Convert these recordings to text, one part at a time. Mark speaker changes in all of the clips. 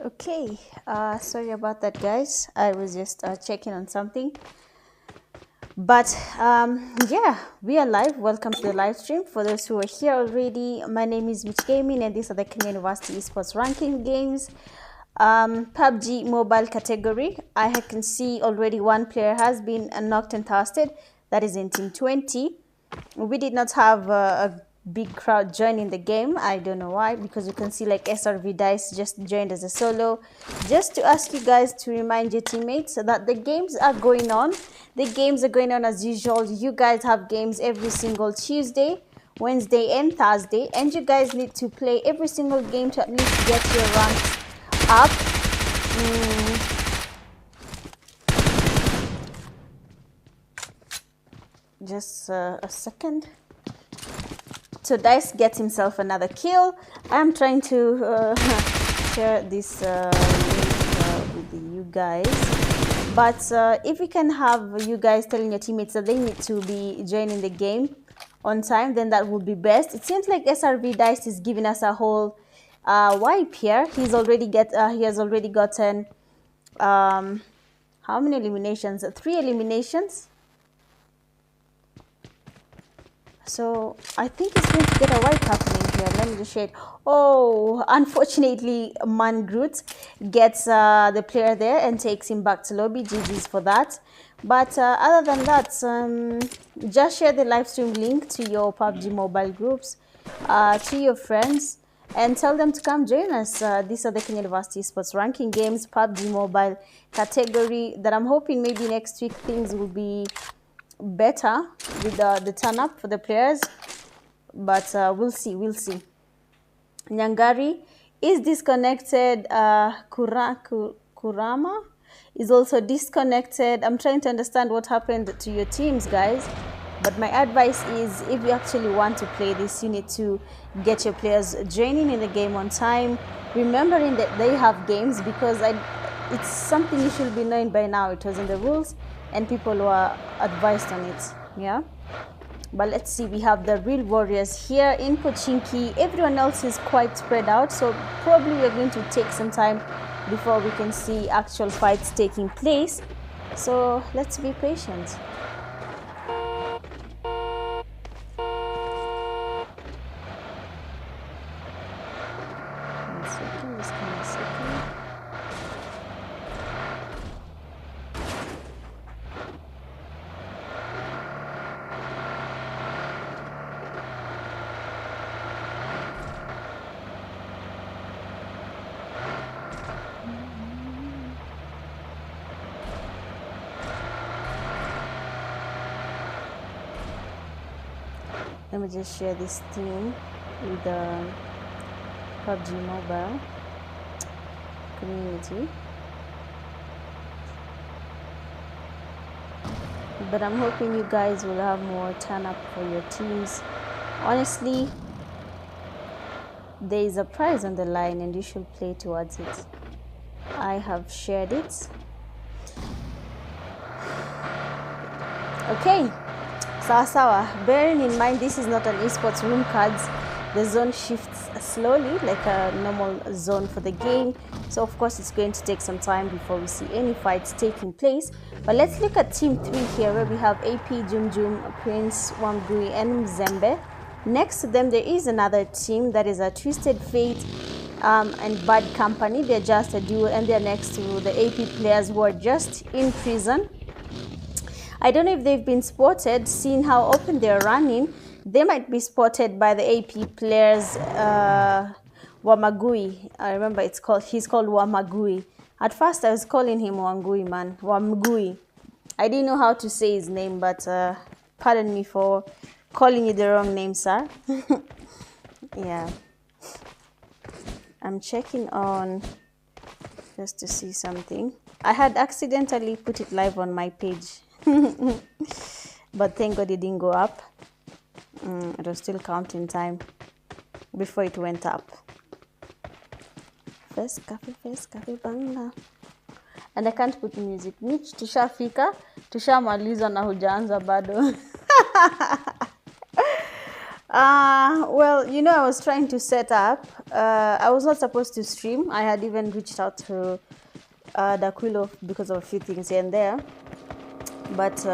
Speaker 1: Okay, sorry about that, guys. I was just checking on something. But yeah, we are live. Welcome to the live stream. For those who are here already, my name is Mitch Gaming, and these are the Kenya University Esports Ranking games. PUBG Mobile category. I can see already one player has been knocked and toasted. That is in Team 20. We did not have a big crowd joining the game. I don't know why, because you can see like SRV Dice just joined as a solo. Just to ask you guys to remind your teammates that the games are going on. The games are going on as usual. You guys have games every single Tuesday, Wednesday, and Thursday, and you guys need to play every single game to at least get your ranks up. Just a second. So Dice gets himself another kill. I'm trying to share this link with you guys. But if we can have you guys telling your teammates that they need to be joining the game on time, then that would be best. It seems like SRV Dice is giving us a whole wipe here. He has already gotten how many eliminations? 3 eliminations. So I think he's going to get a wipe happening here. Let me just shade. Oh, unfortunately, Man Groot gets the player there and takes him back to lobby. GG's for that. But other than that, just share the live stream link to your PUBG Mobile groups, to your friends, and tell them to come join us. These are the Kenya University Esports Ranking games, PUBG Mobile category that I'm hoping maybe next week things will be better with the turn up for the players, but we'll see. Nyangari is disconnected. Kurama is also disconnected. I'm trying to understand what happened to your teams, guys, but my advice is if you actually want to play this, you need to get your players joining in the game on time, remembering that they have games, because it's something you should be knowing by now. It was in the rules and people were advised on it. Yeah, but let's see. We have the real warriors here in Pochinki. Everyone else is quite spread out, so probably we're going to take some time before we can see actual fights taking place. So let's be patient. One second, just give me a second. Let me just share this thing with the PUBG Mobile community. But I'm hoping you guys will have more turn up for your teams. Honestly, there is a prize on the line and you should play towards it. I have shared it. Okay. Sawa. Bearing in mind this is not an esports room cards, the zone shifts slowly like a normal zone for the game. So of course it's going to take some time before we see any fights taking place. But let's look at Team 3 here, where we have AP, Jum, Prince, Wamgui, and Mzembe. Next to them there is another team that is a Twisted Fate and Bad Company. They're just a duo, and they're next to the AP players who are just in prison. I don't know if they've been spotted, seeing how open they're running. They might be spotted by the AP players, Wamagui. I remember he's called Wamagui. At first I was calling him Wangui, man. Wamgui. I didn't know how to say his name, but pardon me for calling you the wrong name, sir. Yeah. I'm checking on just to see something. I had accidentally put it live on my page. But thank God it didn't go up. It was still counting time before it went up. First coffee banga. And I can't put music. Mitch, tushamaliza na hujaanza bado. Well, I was trying to set up. I was not supposed to stream. I had even reached out to Daquilo because of a few things here and there. But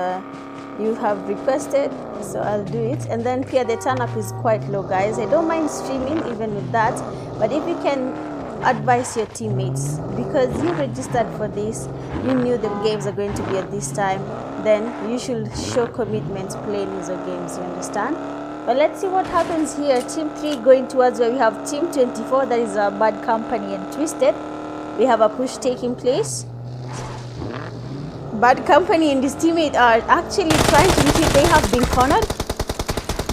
Speaker 1: you have requested, so I'll do it. And then Pia, the turn up is quite low, guys. I don't mind streaming even with that, but if you can advise your teammates, because you registered for this, you knew the games are going to be at this time, then you should show commitment playing user games, you understand? But let's see what happens here. Team 3 going towards where we have Team 24, that is Bad Company and Twisted. We have a push taking place. Bad Company and his teammate are actually trying to retreat. They have been cornered.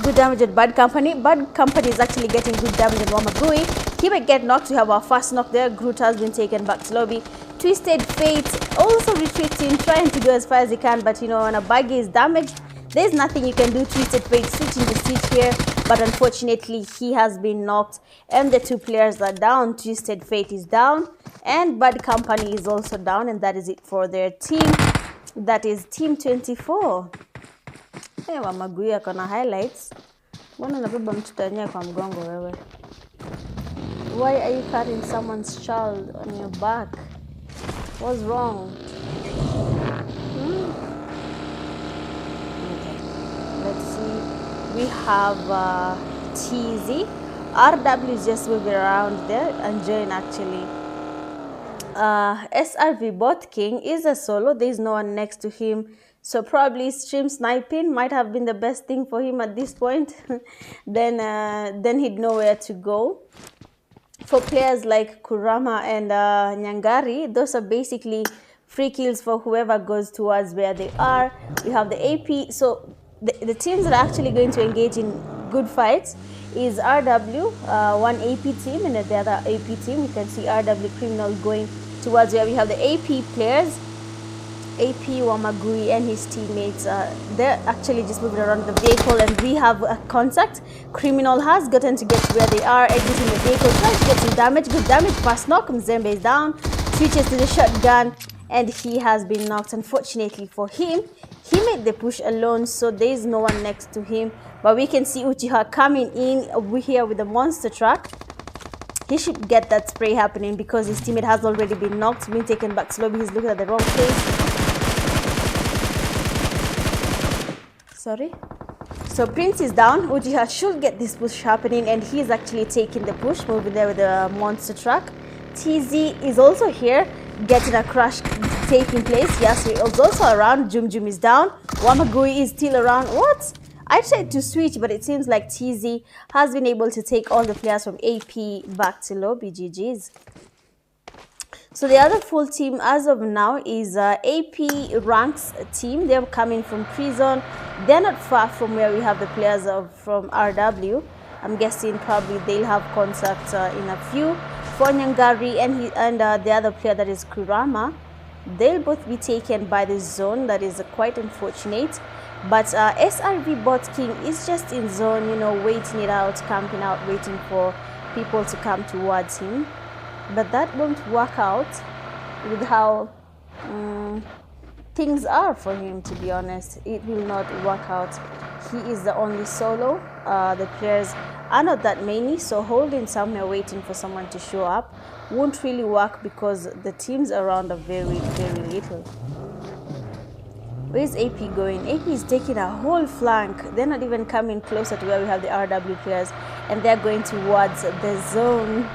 Speaker 1: Good damage at Bad Company. Bad Company is actually getting good damage at Wamagui. He might get knocked. We have our first knock there. Groot has been taken back to lobby. Twisted Fate also retreating, trying to go as far as he can, but when a buggy is damaged, there's nothing you can do. Twisted Fate switching the seat here, but unfortunately he has been knocked and the two players are down. Twisted Fate is down and Bad Company is also down, and that is it for their team. That is Team 24. Hey, Wamagui akona highlights. Mbona unabeba mtoto wenyewe kwa mgongo wewe? Why are you carrying someone's child on your back? What's wrong? Okay, let's see. We have TZ. RW is just moving around there, enjoying actually. SRV Bot King is a solo. There is no one next to him, so probably stream sniping might have been the best thing for him at this point. then he'd know where to go. For players like Kurama and Nyangari, those are basically free kills for whoever goes towards where they are. We have the AP. So the teams that are actually going to engage in good fights is RW, one AP team, and the other AP team. You can see RW Criminal going towards where we have the AP players. AP Wamagui and his teammates, they're actually just moving around the vehicle, and we have a contact. Criminal has gotten to get to where they are, exiting the vehicle, trying to get some damage. Good damage, fast knock. Mzembe is down, switches to the shotgun, and he has been knocked. Unfortunately for him, he made the push alone, so there is no one next to him. But we can see Uchiha coming in over here with the monster truck. He should get that spray happening because his teammate has already been knocked, been taken back to lobby. He's looking at the wrong place. Sorry. So Prince is down. Uchiha should get this push happening, and he is actually taking the push, moving there with the monster truck. TZ is also here, getting a crash taking place. Yasri is also around. Jum is down. Wamagui is still around. What? I tried to switch, but it seems like TZ has been able to take all the players from AP back to lobby. GG's. So the other full team as of now is AP Ranks team. They're coming from Prison. They're not far from where we have the players from RW. I'm guessing probably they'll have contact in a few. For Nyangari and the other player, that is Kurama, they'll both be taken by the zone. That is quite unfortunate. But SRV Bot King is just in zone, waiting it out, camping out, waiting for people to come towards him. But that won't work out with how things are for him, to be honest. It will not work out. He is the only solo. The players are not that many, so holding somewhere waiting for someone to show up won't really work because the teams around are very, very little. Where's AP going? AP is taking a whole flank. They're not even coming closer to where we have the RW players, and they're going towards the zone.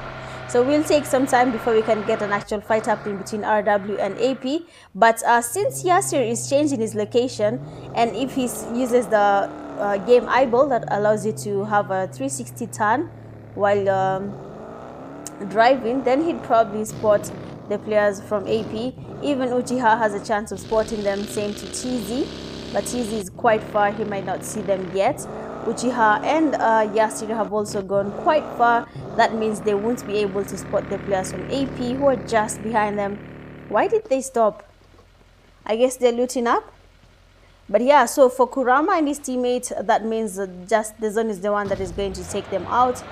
Speaker 1: So we'll take some time before we can get an actual fight happening between RW and AP. But since Yasir is changing his location, and if he uses the game eyeball that allows you to have a 360 turn while driving, then he'd probably spot the players from AP. Even Uchiha has a chance of spotting them, same to TZ. But TZ is quite far, he might not see them yet. Uchiha and Yasir have also gone quite far. That means they won't be able to spot the players from AP who are just behind them. Why did they stop? I guess they're looting up. But yeah, so for Kurama and his teammates, that means just the zone is the one that is going to take them out.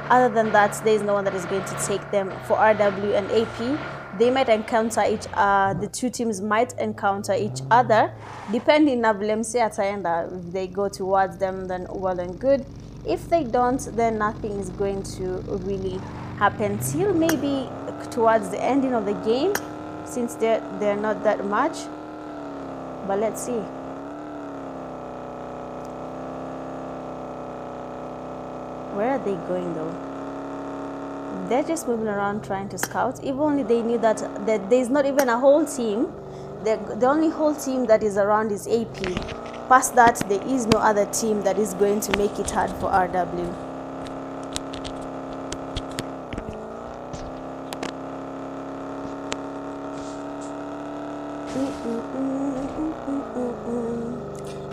Speaker 1: Other than that, there is no one that is going to take them. For RW and AP, they might encounter the two teams might encounter each other, depending na vile mse ataenda. If they go towards them, then well and good. If they don't, then nothing is going to really happen till maybe towards the ending of the game, since they're not that much. But let's see. Where are they going though? They're just moving around trying to scout. If only they knew that there's not even a whole team. The only whole team that is around is AP. Past that, there is no other team that is going to make it hard for RW.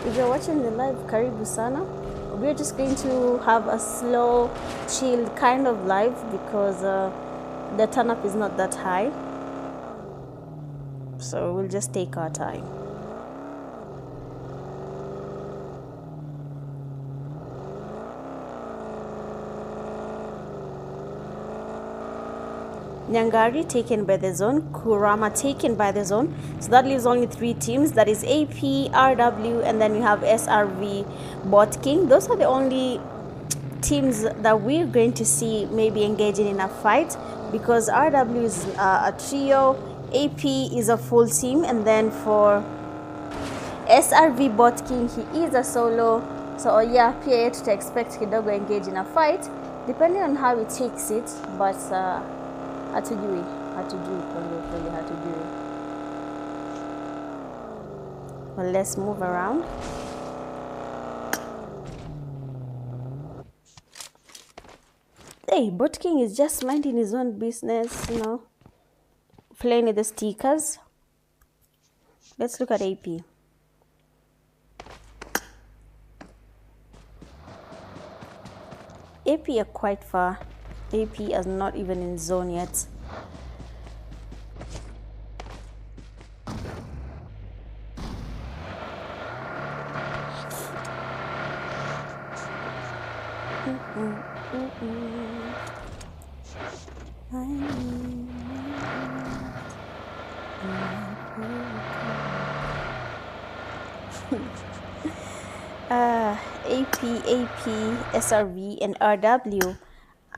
Speaker 1: If you're watching the live, karibu sana. We're just going to have a slow, chilled kind of live because the turn up is not that high. So we'll just take our time. Nyangari taken by the zone, Kurama taken by the zone. So that leaves only 3 teams. That is AP, RW, and then we have SRV, Bot King. Those are the only teams that we're going to see maybe engaging in a fight, because RW is a trio, AP is a full team, and then for SRV Bot King, he is a solo. So yeah, pia yetu to expect kidogo engage in a fight depending on how he takes it, but hatujui hatujui. Well, let's move around. Hey, Bot King is just minding his own business, you know, playing with the stickers. Let's look at AP. AP are quite far. AP is not even in zone yet. AP, SRV, and RW.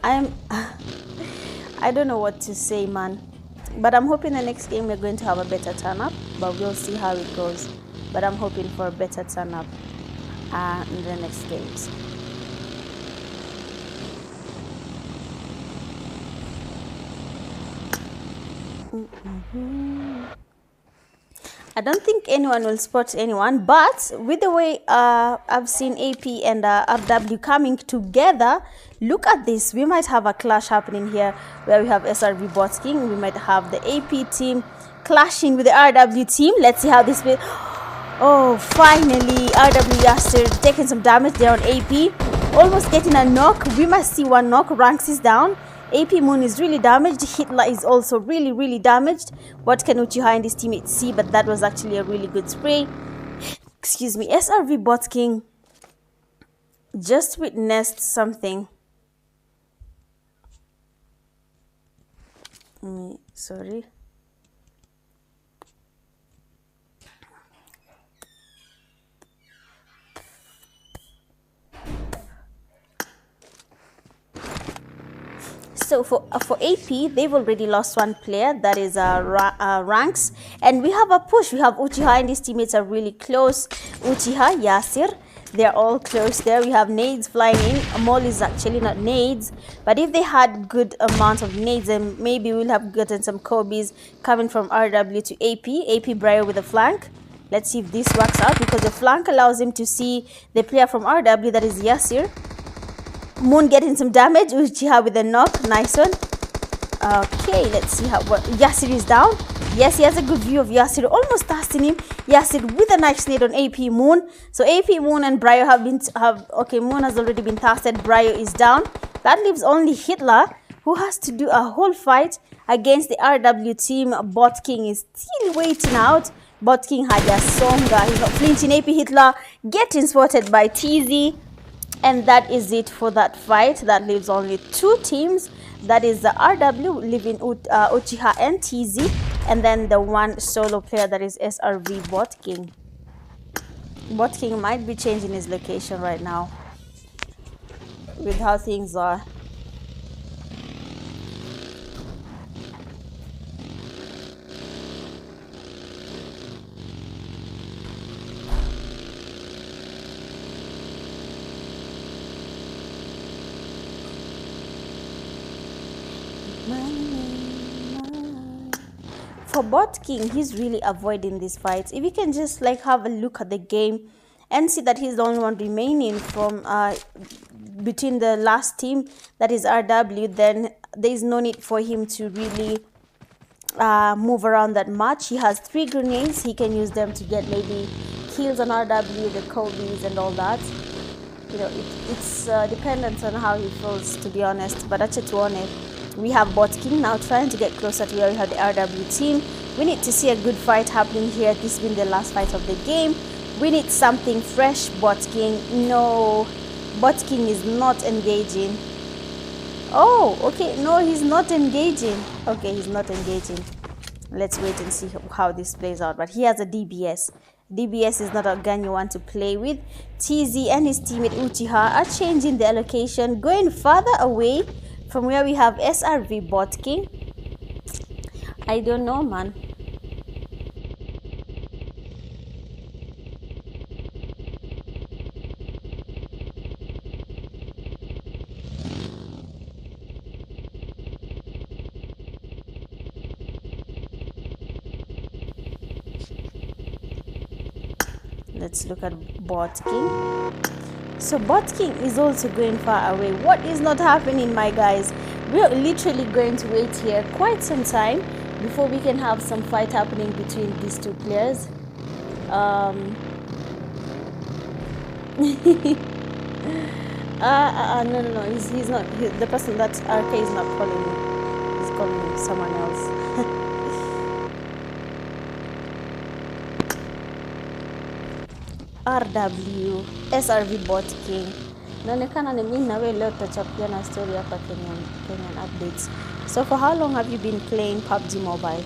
Speaker 1: I don't know what to say, man. But I'm hoping the next game we're going to have a better turn up. But we'll see how it goes. But I'm hoping for a better turn up in the next games. I don't think anyone will spot anyone, but with the way I've seen AP and RW coming together, look at this. We might have a clash happening here where we have SRV Bot King. We might have the AP team clashing with the RW team. Let's see how this will. Oh, finally, RW Yasser taking some damage there on AP. Almost getting a knock. We must see one knock. Ranks is down. AP Moon is really damaged. Hitler is also really damaged. What can Uchiha and his teammates see? But that was actually a really good spray. Excuse me. SRV Bot King just witnessed something. Sorry. So for AP, they've already lost one player, that is Ranks, and we have a push. We have Uchiha and his teammates are really close. Uchiha, Yasir, they're all close there. We have nades flying in. Mol is actually not nades, but if they had good amount of nades, then maybe we'll have gotten some Kobe's coming from RW to AP Briar with a flank. Let's see if this works out, because the flank allows him to see the player from RW, that is Yasir. Moon getting some damage. Uchiha with a knock. Nice one. Okay, let's see how Yasir is down. Yes, he has a good view of Yasir. Almost tasking him. Yasir with a nice nade on AP Moon. So AP Moon and Briar okay, Moon has already been tasted. Briar is down. That leaves only Hitler, who has to do a whole fight against the RW team. Bot King is still waiting out. Bot King had a Songa. He's not flinching. AP Hitler getting spotted by TZ. And that is it for that fight. That leaves only 2 teams. That is the RW leaving Uchiha and TZ, and then the one solo player, that is SRV Bot King. Bot King might be changing his location right now. with how things are. For Bot King, he's really avoiding these fights. If you can just like have a look at the game and see that he's the only one remaining from between the last team, that is RW, then there is no need for him to really move around that much. He has 3 grenades. He can use them to get maybe kills on RW, the Kobe's and all that. You know, it's dependent on how he feels, to be honest. But that's it, on it. We have Bot King now trying to get closer to where we have the RW team. We need to see a good fight happening here. This being the last fight of the game. We need something fresh. Bot King, no, Bot King is not engaging. Oh, okay, no, he's not engaging. Okay, he's not engaging. Let's wait and see how this plays out. But he has a DBS. DBS is not a gun you want to play with. TZ and his teammate Uchiha are changing the allocation, going further away from where we have SRV Bot King. I don't know, man. Let's look at Bot King. So Bot King is also going far away. What is not happening, my guys? We're literally going to wait here quite some time before we can have some fight happening between these two players. No, he's not. The person that RK is not calling me. He's calling someone else. RW SRV Bot King. Naonekana ni mimi na wewe leo tutachapiana story hapa Kenyan updates. So for how long have you been playing PUBG Mobile?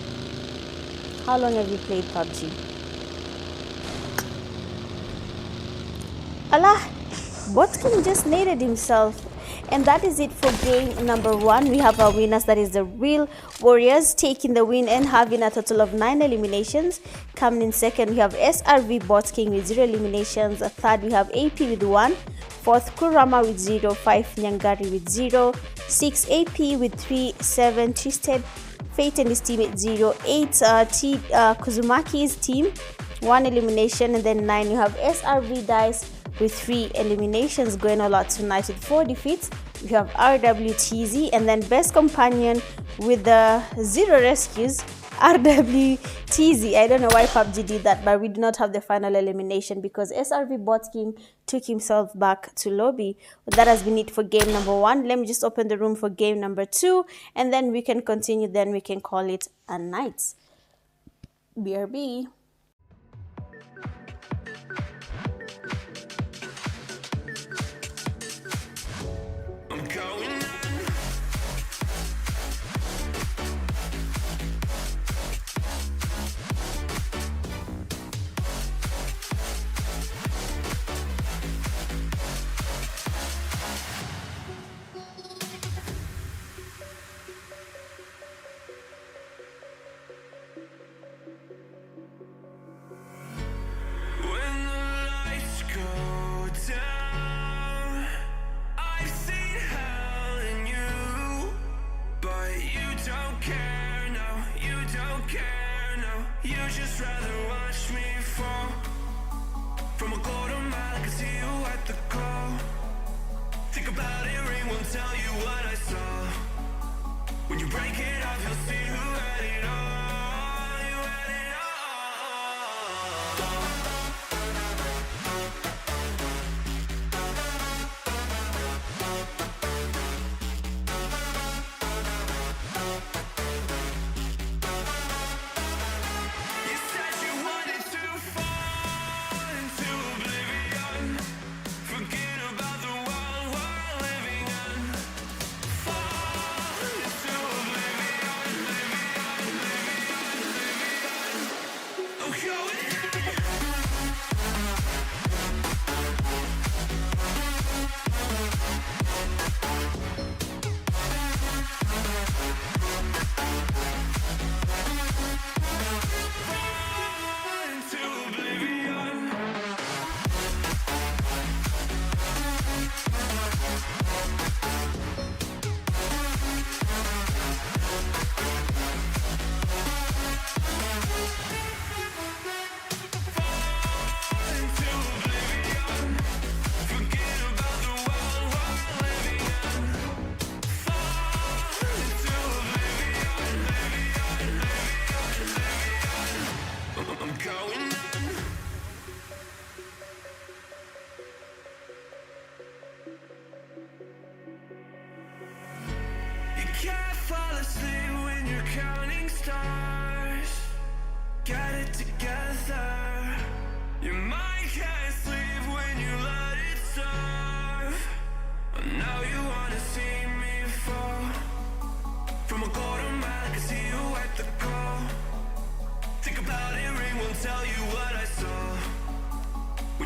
Speaker 1: How long have you played PUBG? Allah, Bot King just naded himself. And that is it for game number 1. We have our winners, that is the Real Warriors, taking the win and having a total of 9 eliminations. Coming in second, we have SRV Bot King with 0 eliminations. Third, we have AP with 1. Fourth, Kurama with 0. 5, Nyangari with 0. 6, AP with 3. 7, Twisted Fate and his team at 0. 8, Kuzumaki's team, 1 elimination. And then 9, you have SRV Dice with 3 eliminations, going all out tonight with 4 defeats. We have RWTZ, and then best companion with the 0 rescues, RWTZ. I don't know why PUBG did that, but we do not have the final elimination because SRV Bot King took himself back to lobby. But that has been it for game number 1. Let me just open the room for game number 2, and then we can continue. Then we can call it a night. BRB.
Speaker 2: Just rather watch me fall from a quarter mile. I can see you at the call. Think about it, ring won't tell you what I saw. When you break it off, you'll see who had it all. You had it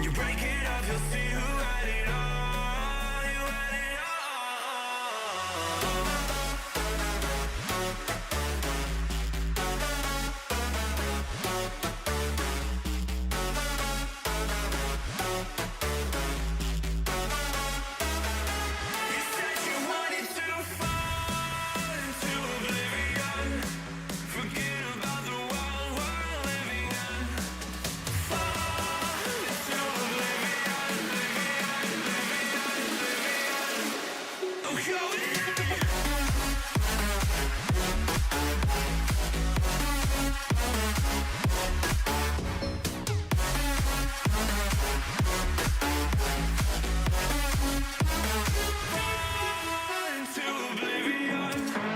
Speaker 2: When you break it up, you'll see who had it all. You had it You said you wanted to fall into oblivion. Forget about the world we're living in. Fall into oblivion, I'm going in. Fall into oblivion.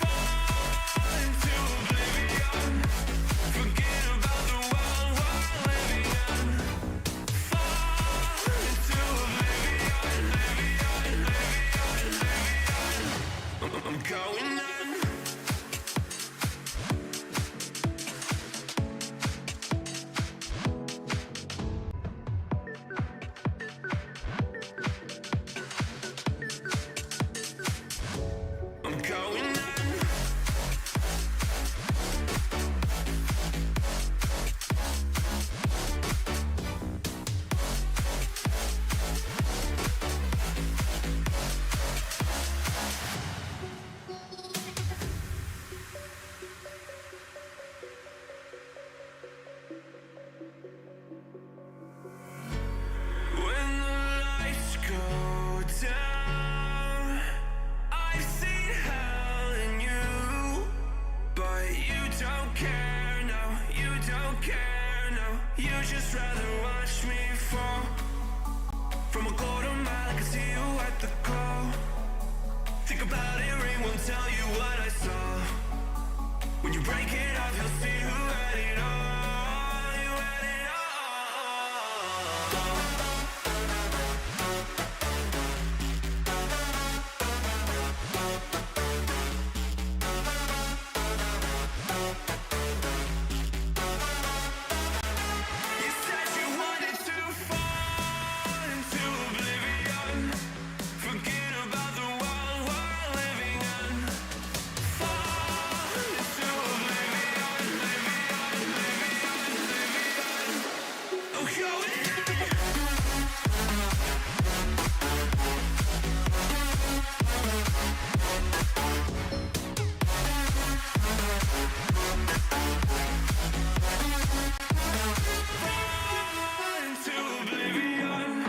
Speaker 2: Fall into oblivion. Forget about the world we're living in. Fall into oblivion, I'm going in. I'm going in. When the lights go down, I've seen hell in you, but you don't care, no, you don't care, no. You just rather watch me fall. From a quarter mile, I can see you at the call. Think about it, ring won't tell you what I saw. When you break it off, you'll see who had it all. You had it all. You said you wanted to fall into oblivion. Forget about the world we're living in. Fall into oblivion, I'm going in. Fall into oblivion.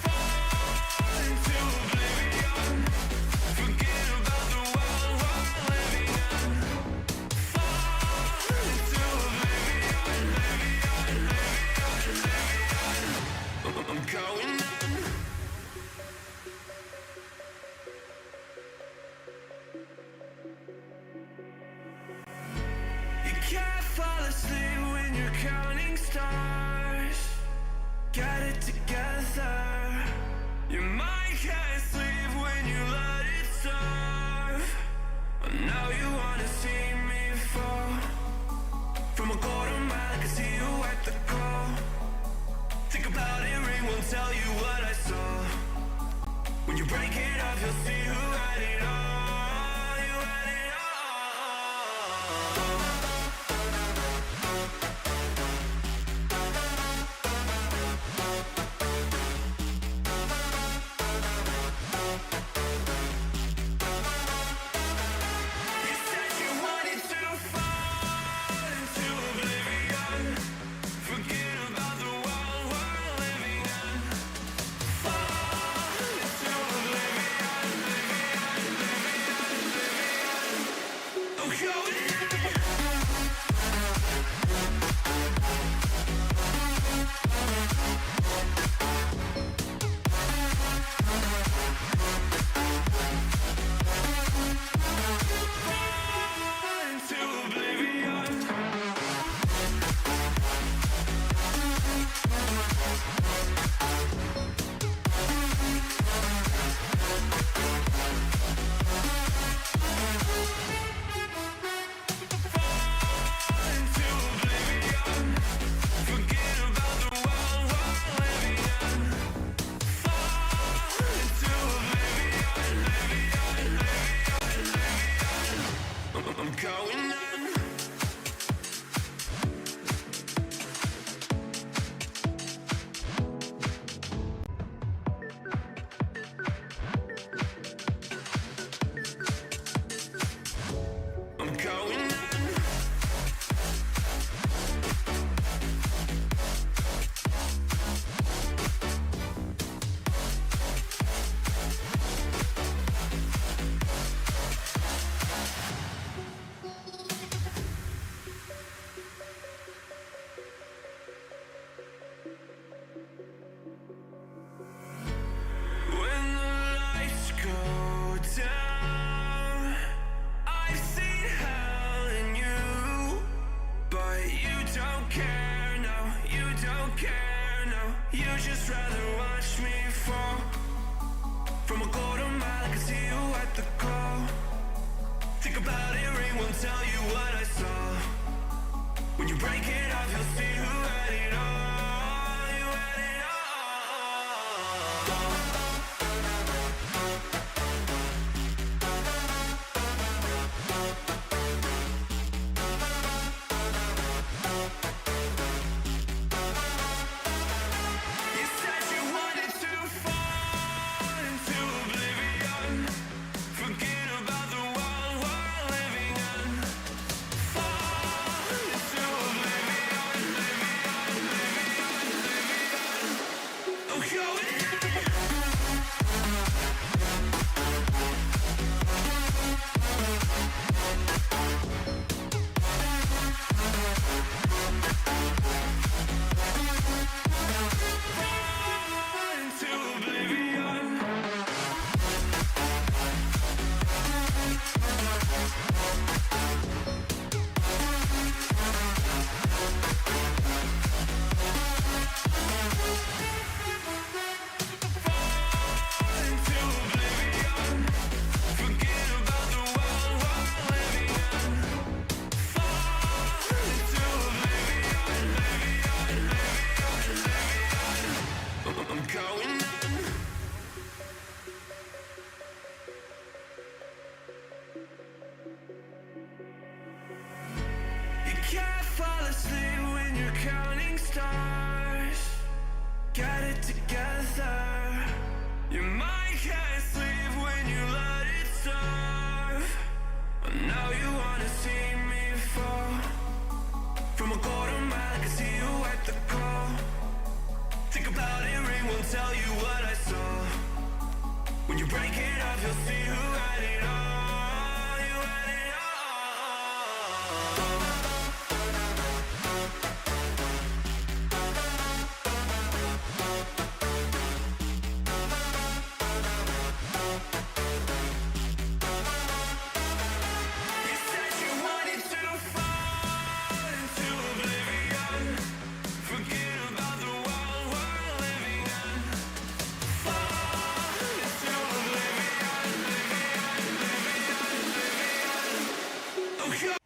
Speaker 2: Fall into oblivion. Forget about the world we're living in. Fall into oblivion, I'm going in. You can't fall asleep when you're counting stars. Get it together. Your mind can't sleep when you let it serve. Now you wanna see me fall. From a quarter mile, I can see you at the call. Think about it, ring won't tell you what I saw. When you break it off, you'll see who had it all. You had it all. You said you wanted to fall into oblivion. Forget about the world we're living in. Fall into oblivion, care now. You just rather watch me fall. From a quarter mile, I can see you at the call. Think about it, ring won't tell you what I saw. When you break it off, you'll see who had it all. You had it all. You said you wanted to fall into oblivion. Forget about the world we're living in. Fall into oblivion, I'm going in. Into oblivion. Into oblivion. Forget about the world we're living in. Fall into oblivion, I'm going in. You can't fall asleep when you're counting stars. Get it together. Your mind can't sleep when you let it starve. Now you wanna see me fall. From a quarter mile, I can see you at the call. Think about it, ring won't tell you what I saw. When you break it off, you'll see who had it all. You had it all. You said you wanted to fall into oblivion. Forget about the world we're living in. Fall into oblivion, okay.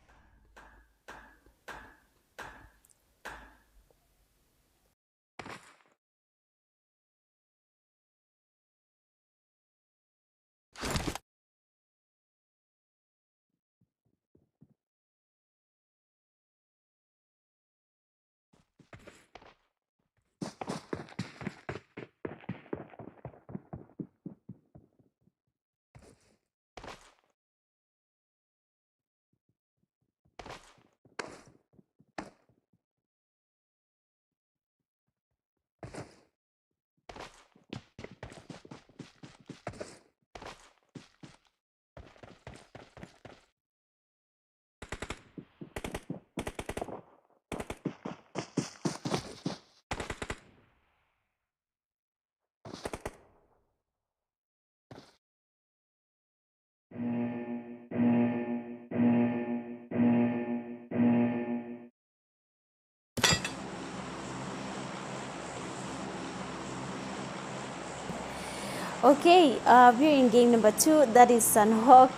Speaker 1: Okay, we're in game number 2. That is Sunhawk.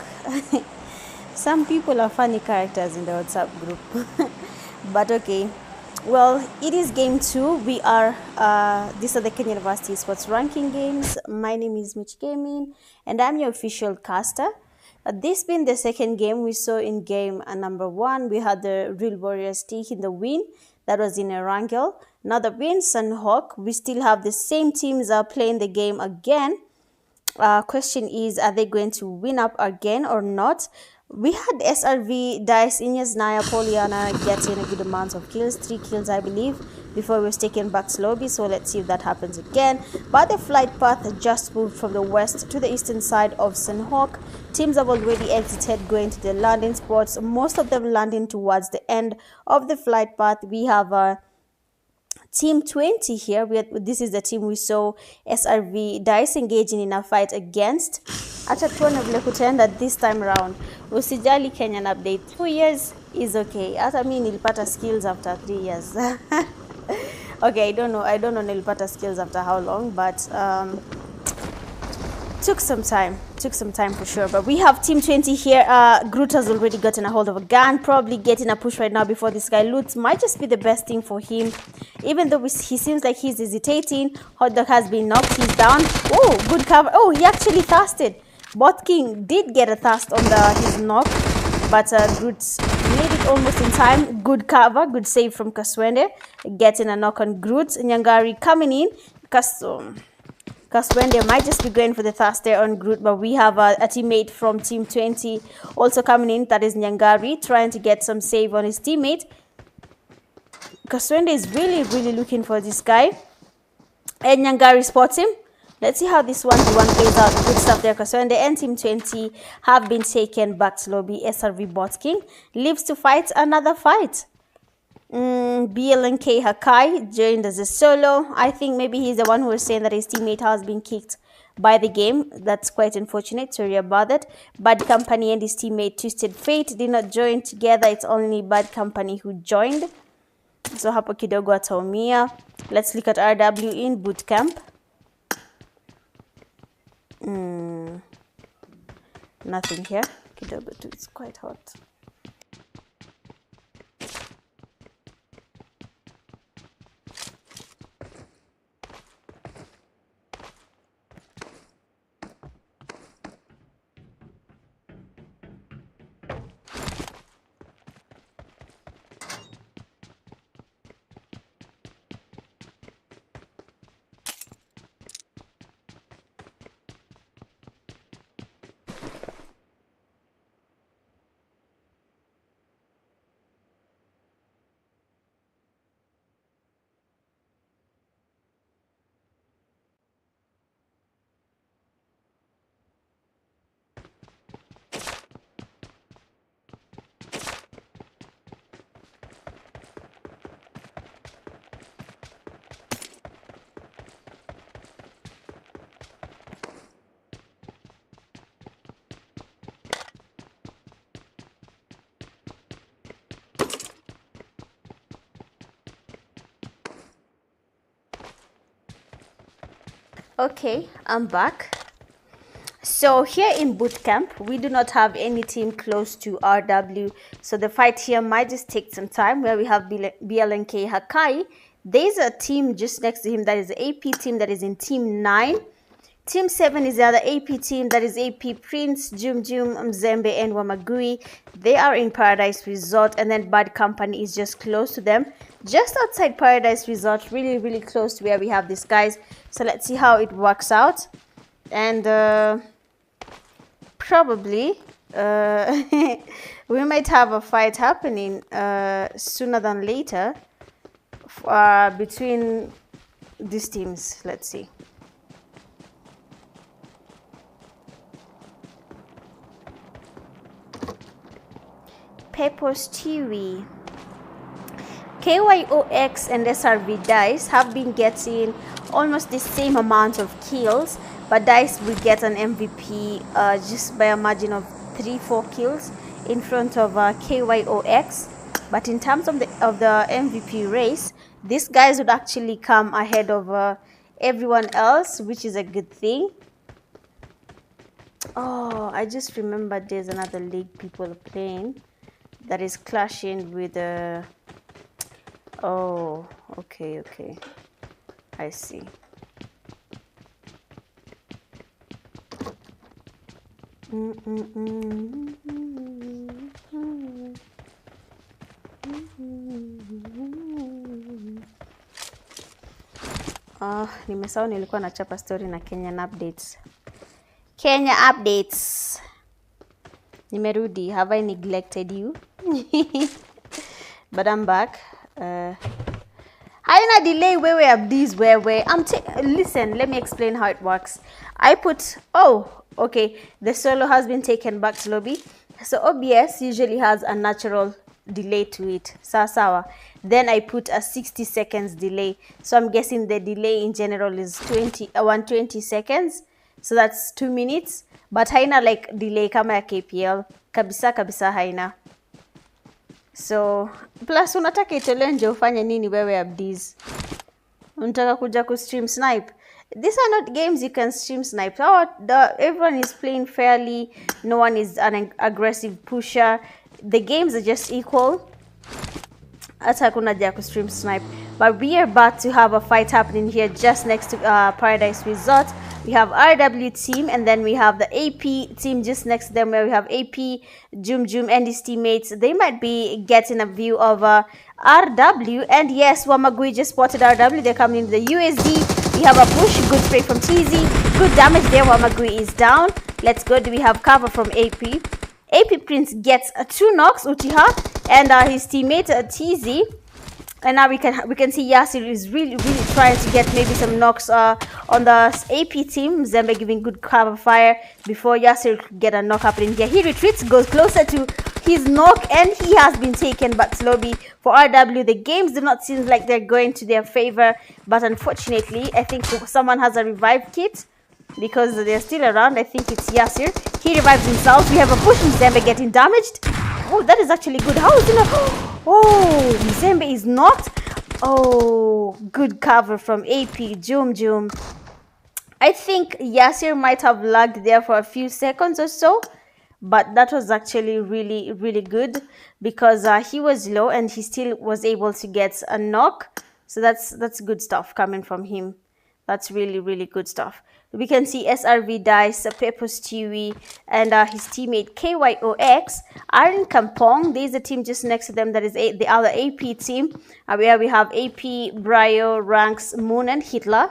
Speaker 1: Some people are funny characters in the WhatsApp group. But okay. Well, it is game 2. We are, these are the Kenya University Esports Ranking games. My name is Mitch Gaming, and I'm your official caster. This being the second game, we saw in game number 1, we had the Real Warriors taking the win. That was in a wrangle. Now the win, Sunhawk, we still have the same teams are playing the game again. Question is, are they going to win up again or not? We had SRV, Dice, Ines, Naya, Poliana getting a good amount of kills, 3 kills I believe, before it was taken back to lobby. So let's see if that happens again. But the flight path just moved from the west to the eastern side of Sunhawk. Teams have already exited, going to the landing spots, most of them landing towards the end of the flight path. We have Team 20 here. This is the team we saw SRV Dice engaging in a fight against. Acha tuone vile kutaenda this time around. Usijali Kenyan update. 2 years is okay. Hata mimi nilipata skills after 3 years. Okay, I don't know nilipata skills after how long, but took some time for sure. But we have team 20 here. Groot has already gotten a hold of a gun, probably getting a push right now before this guy loots. Might just be the best thing for him, even though he seems like he's hesitating. Hot dog has been knocked, he's down. Oh, good cover. Oh, he actually thirsted. Bot King did get a thirst on his knock, but Groot made it almost in time. Good cover, good save from Kaswende, getting a knock on Groot. Nyangari coming in. Kaswende might just be going for the thirst there on Groot, but we have a teammate from Team 20 also coming in. That is Nyangari, trying to get some save on his teammate. Kaswende is really looking for this guy, and Nyangari spots him. Let's see how this 1v1 plays out. Good stuff there. Kaswende and Team 20 have been taken back to lobby. SRV Bot King lives to fight another fight. BLNK Hakai joined as a solo. I think maybe he's the one who was saying that his teammate has been kicked by the game. That's quite unfortunate. Sorry about that. Bad Company and his teammate Twisted Fate did not join together. It's only Bad Company who joined. So hapo kidogo ataumia. Let's look at RW in boot camp. Nothing here. Kidogo too. It's quite hot. Okay, I'm back. So here in boot camp, we do not have any team close to RW. So the fight here might just take some time, where we have BLNK Hakai. There's a team just next to him that is the AP team that is in team 9. Team 7 is the other AP team, that is AP Prince, Jum Mzembe, and Wamagui. They are in Paradise Resort, and then Bad Company is just close to them. Just outside Paradise Resort, really close to where we have these guys. So let's see how it works out. And probably we might have a fight happening sooner than later between these teams. Let's see. Pepper Stewie. KYOX and SRV Dice have been getting almost the same amount of kills, but Dice will get an MVP just by a margin of 3-4 kills in front of KYOX. But in terms of the MVP race, these guys would actually come ahead of everyone else, which is a good thing. Oh, I just remembered there's another league people are playing that is clashing with oh, okay, I see. Nimesahau nilikuwa nachapa story na Kenyan updates. Nimerudi. Have I neglected you? But I'm back. Haina delay wewe abdiz wewe. Listen, let me explain how it works. I put, okay, the solo has been taken back to lobby. So OBS usually has a natural delay to it. Sawa. Then I put a 60 seconds delay. So I'm guessing the delay in general is 120 seconds. So that's 2 minutes. But haina like delay kama ya KPL. Kabisa haina. So plus unataka itolewe nje ufanye nini wewe abdiz? Unataka kuja ku stream snipe. These are not games you can stream snipe. Everyone is playing fairly. No one is an aggressive pusher. The games are just equal. Hata hakuna haja ya stream snipe. But we are about to have a fight happening here just next to Paradise Resort. We have RW team, and then we have the AP team just next to them, where we have AP, Jum and his teammates. They might be getting a view of RW. And yes, Wamagui just spotted RW. They're coming into the USD. We have a push. Good spray from TZ. Good damage there. Wamagui is down. Let's go. Do we have cover from AP? AP Prince gets 2 knocks, Uchiha, and his teammate TZ. And now we can see Yasir is really trying to get maybe some knocks on the AP team. Zembe giving good cover fire before Yasir could get a knock happening here. He retreats, goes closer to his knock, and he has been taken back slowly. For RW, the games do not seem like they're going to their favor, but unfortunately, I think someone has a revive kit, because they're still around. I think it's Yasir. He revives himself. We have a push. Zembe getting damaged. Oh, that is actually good. How is it? Oh, Zembe is knocked. Oh, good cover from AP. Jum. I think Yasir might have lagged there for a few seconds or so, but that was actually really good, because he was low and he still was able to get a knock. So that's good stuff coming from him. That's really good stuff. We can see SRV Dice, Pepper Stewie, and his teammate KYOX are in Kampong. There's a team just next to them that is the other AP team, where we have AP, Brio, Ranks, Moon, and Hitler.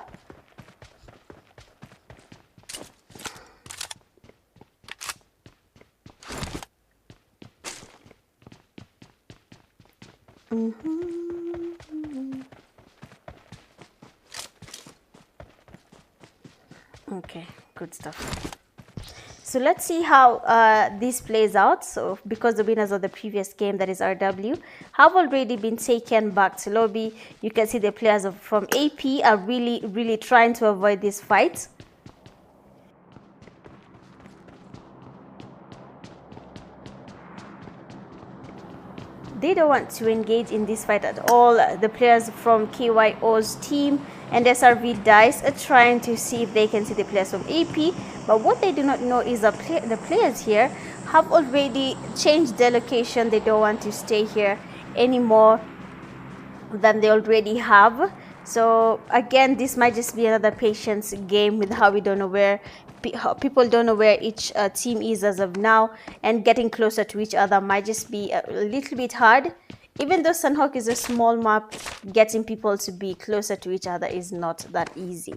Speaker 1: Okay, good stuff. So let's see how this plays out. So because the winners of the previous game, that is RW, have already been taken back to lobby. You can see the players from AP are really trying to avoid this fight. They don't want to engage in this fight at all. The players from KYO's team and SRV Dice are trying to see if they can see the players from AP. But what they do not know is the players here have already changed their location. They don't want to stay here anymore than they already have. So again, this might just be another patience game with how we don't know where people don't know where each team is as of now, and getting closer to each other might just be a little bit hard. Even though Sunhawk is a small map, getting people to be closer to each other is not that easy.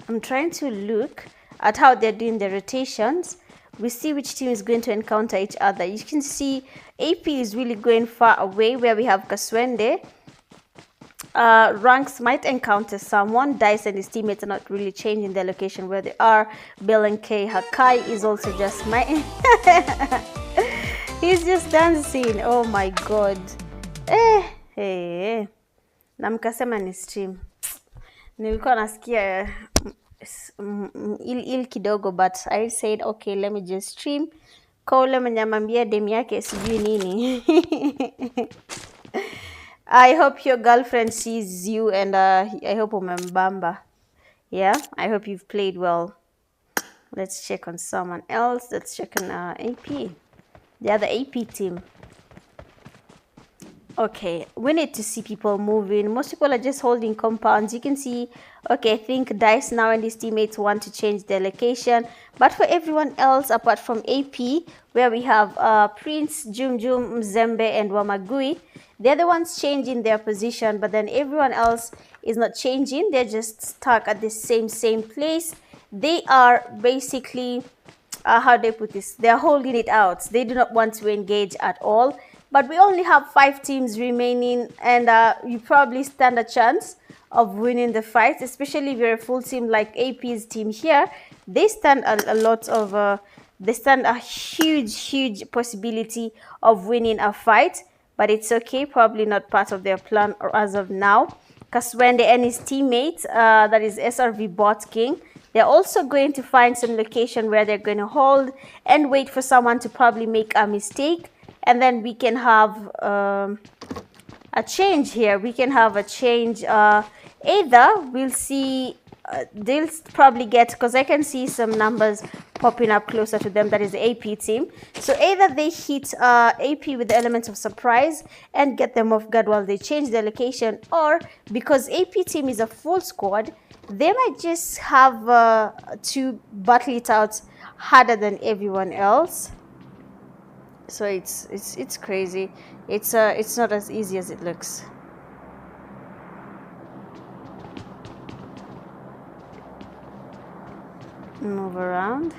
Speaker 1: I'm trying to look at how they're doing the rotations. We see which team is going to encounter each other. You can see AP is really going far away, where we have Kaswende. Ranks might encounter someone. Dice and his teammates are not really changing their location where they are. Bill and K. Hakai is also just he's just dancing. Oh my god. Na mkasema ni stream. Nilikuwa nasikia il kidogo, but I said okay, let me just stream. Kaule mnyamambia demu yake sijui nini. I hope your girlfriend sees you, and I hope umembamba. Yeah, I hope you've played well. Let's check on someone else. Let's check on AP. The other AP team. Okay, we need to see people moving. Most people are just holding compounds. You can see, okay, I think Dice now and his teammates want to change their location. But for everyone else, apart from AP, where we have Prince, Jum, Zembe, and Wamagui, they're the ones changing their position. But then everyone else is not changing. They're just stuck at the same place. They are basically, how do I put this? They're holding it out. They do not want to engage at all. But we only have 5 teams remaining, and you probably stand a chance of winning the fight, especially if you're a full team like AP's team here. They stand a lot of They stand a huge possibility of winning a fight, but it's okay, probably not part of their plan or as of now. Kaswende and his teammate, that is SRV Bot King, they're also going to find some location where they're going to hold and wait for someone to probably make a mistake, and then we can have a change here. We can have a change. Either we'll see they'll probably get, because I can see some numbers popping up closer to them, that is the AP team. So either they hit AP with the elements of surprise and get them off guard while they change their location, or because AP team is a full squad, they might just have to battle it out harder than everyone else. So it's crazy. It's not as easy as it looks. Move around.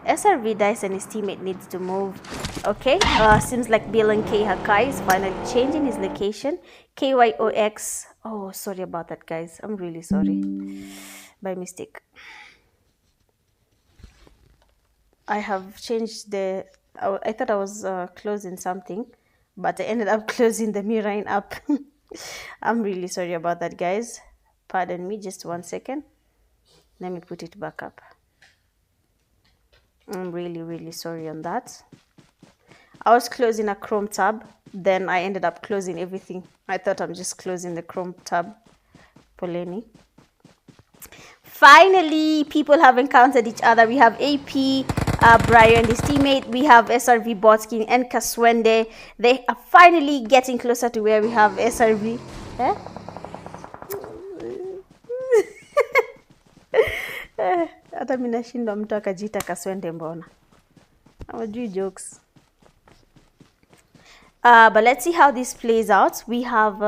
Speaker 1: SRV Dice and his teammate needs to move. Okay, seems like Bill and K Hakai is finally changing his location. KYOX. Oh, sorry about that, guys. I'm really sorry. By mistake. I have changed the... I thought I was closing something, but I ended up closing the mirroring app. I'm really sorry about that, guys. Pardon me, just 1 second. Let me put it back up. I'm really sorry on that. I was closing a Chrome tab, then I ended up closing everything. I thought I'm just closing the Chrome tab. Poleni. Finally, people have encountered each other. We have AP, Brian and his teammate. We have SRV Botkin and Kaswende. They are finally getting closer to where we have SRV. Eh? Hata mimi nashindwa mtu akajiita Kaswende mbona. Hawajui jokes. But let's see how this plays out. We have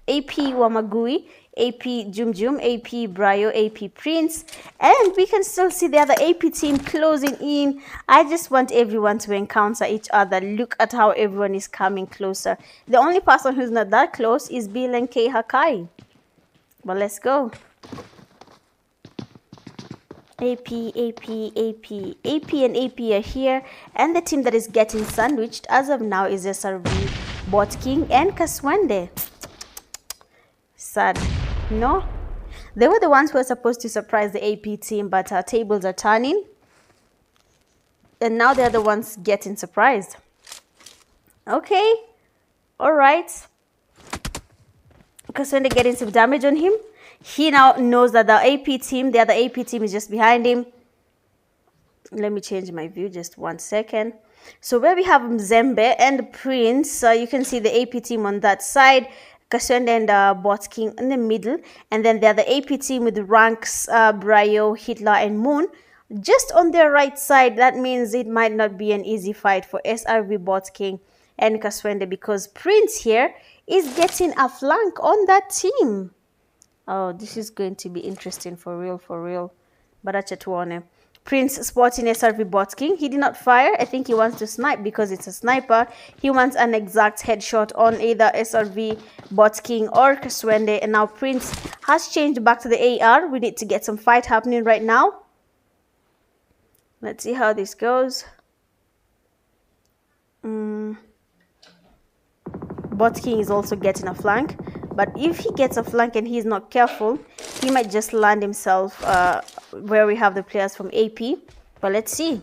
Speaker 1: AP Wamagui, AP Jumjum, AP Brayo, AP Prince, and we can still see the other AP team closing in. I just want everyone to encounter each other. Look at how everyone is coming closer. The only person who's not that close is Bill and K Hakai. But let's go. AP and AP are here, and the team that is getting sandwiched as of now is SRV, Bot King, and Kaswende. Sad. No? They were the ones who were supposed to surprise the AP team, but our tables are turning. And now they're the ones getting surprised. Okay. Alright. Kaswende getting some damage on him. He now knows that the other AP team is just behind him. Let me change my view just 1 second. So where we have Mzembe and Prince, you can see the AP team on that side, Kaswende and Bot King in the middle, and then the other AP team with ranks, Brayo, Hitler, and Moon just on their right side. That means it might not be an easy fight for SRV, Bot King, and Kaswende, because Prince here is getting a flank on that team. Oh, this is going to be interesting for real. But acha tuone. Prince spotting SRV Bot King. He did not fire. I think he wants to snipe because it's a sniper. He wants an exact headshot on either SRV Bot King or Kaswende. And now Prince has changed back to the AR. We need to get some fight happening right now. Let's see how this goes. Bot King is also getting a flank. But if he gets a flank and he's not careful, he might just land himself where we have the players from AP. But let's see.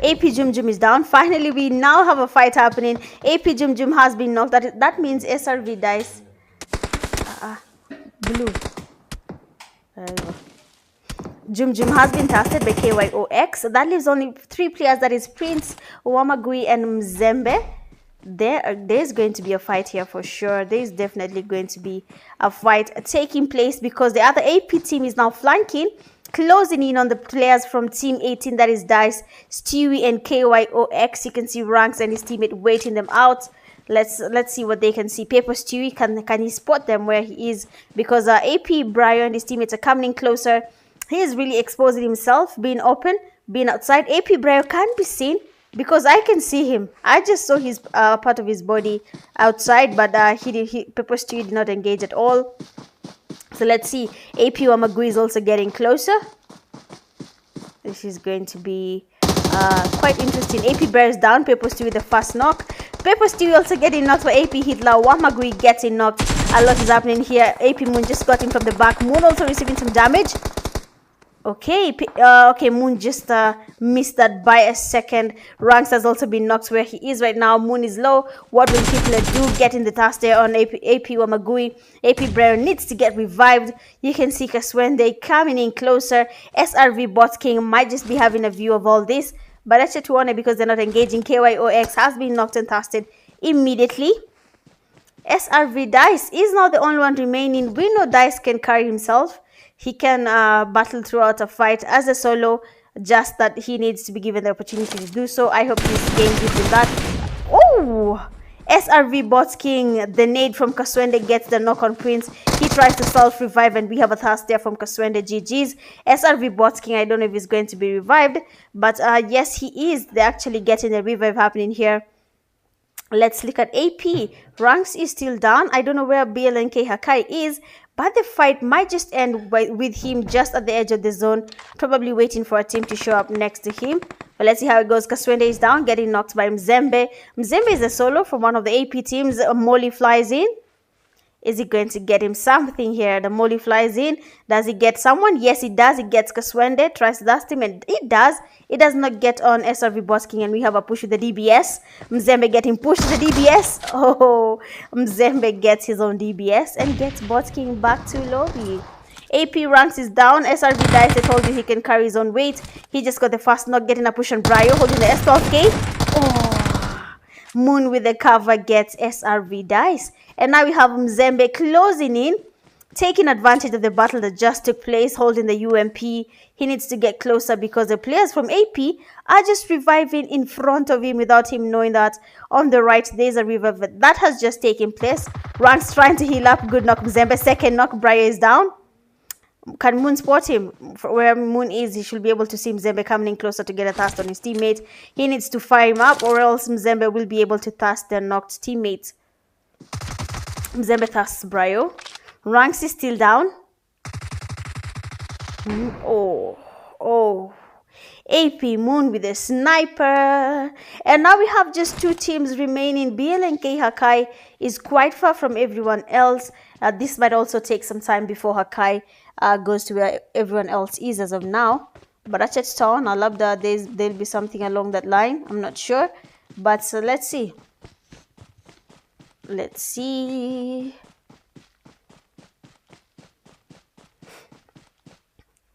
Speaker 1: AP Jumjum is down. Finally, we now have a fight happening. AP Jumjum has been knocked. That means SRV Dice. Blue. There you go. Jumjum has been tasted by KYOX. That leaves only 3 players. That is Prince, Wamagui, and Mzembe. There's going to be a fight here for sure. There's definitely going to be a fight taking place because the other AP team is now flanking, closing in on the players from Team 18. That is Dice, Stewie, and KYOX. You can see Ranks and his teammate waiting them out. Let's see what they can see. Paper Stewie, can he spot them where he is? Because AP, Brian, and his teammates are coming closer. He is really exposing himself, being open, being outside. AP Brayo can't be seen. because I can see him. I just saw his part of his body outside, but Pepper Stew did not engage at all. So let's see. AP Wamagui is also getting closer. This is going to be quite interesting. AP bears down Pepper Stew with a fast knock. Pepper Stew also getting knocked by AP Hitler. Wamagui getting knocked. A lot is happening here. AP Moon just got in from the back. Moon also receiving some damage. Okay, okay, Moon just missed that by a second. Ranks has also been knocked where he is right now. Moon is low. What will Hitler do? Getting the task there on AP Wamagui. AP Breyer needs to get revived. You can see Kaswende coming in closer. SRV Bot King might just be having a view of all this, but that's just one because they're not engaging. KYOX has been knocked and tasted immediately. SRV Dice is not the only one remaining. We know Dice can carry himself. He can battle throughout a fight as a solo, just that he needs to be given the opportunity to do so. I hope this game gives him that. Oh! SRV Bots King, the nade from Kaswende gets the knock on Prince. He tries to self-revive and we have a thrust there from Kaswende. GG's. SRV Bots King, I don't know if he's going to be revived, but yes, he is. They're actually getting a revive happening here. Let's look at AP. Ranks is still down. I don't know where BLNK Hakai is, but the fight might just end with him just at the edge of the zone, probably waiting for a team to show up next to him. But let's see how it goes. Kaswende is down, getting knocked by Mzembe. Mzembe is a solo from one of the AP teams. Molly flies in. Is he going to get him something here? The Molly flies in. Does he get someone? Yes, he does. He gets Kaswende. Tries to dust him, and it does. It does not get on SRV Bosking, and we have a push with the DBS. Mzembe getting pushed to the DBS. Oh, Mzembe gets his own DBS and gets Bosking back to lobby. AP ranks is down. SRV Dice, I told you he can carry his own weight. He just got the fast knock, getting a push on Brio, holding the S12K. Oh, Moon with the cover gets SRV Dice. And now we have Mzembe closing in, taking advantage of the battle that just took place, holding the UMP. He needs to get closer because the players from AP are just reviving in front of him without him knowing that on the right there's a revive that has just taken place. Ranks trying to heal up. Good knock, Mzembe. Second knock, Briar is down. Can Moon spot him? Where Moon is, he should be able to see Mzembe coming in closer to get a thrust on his teammate. He needs to fire him up or else Mzembe will be able to thrust their knocked teammate. Mzembe thrusts Brio. Ranks is still down. Oh. AP Moon with a sniper. And now we have just two teams remaining. BLNK Hakai is quite far from everyone else. This might also take some time before Hakai goes to where everyone else is as of now. But at Town, I love that there'll be something along that line. I'm not sure. But let's see. Let's see.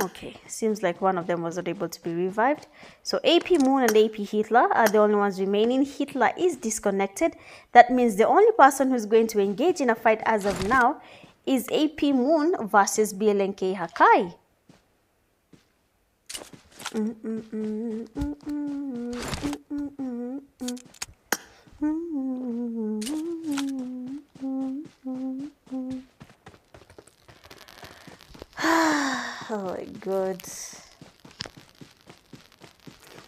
Speaker 1: Okay, seems like one of them was not able to be revived. So AP Moon and AP Hitler are the only ones remaining. Hitler is disconnected. That means the only person who's going to engage in a fight as of now is AP Moon versus BLNK Hakai. Oh my god.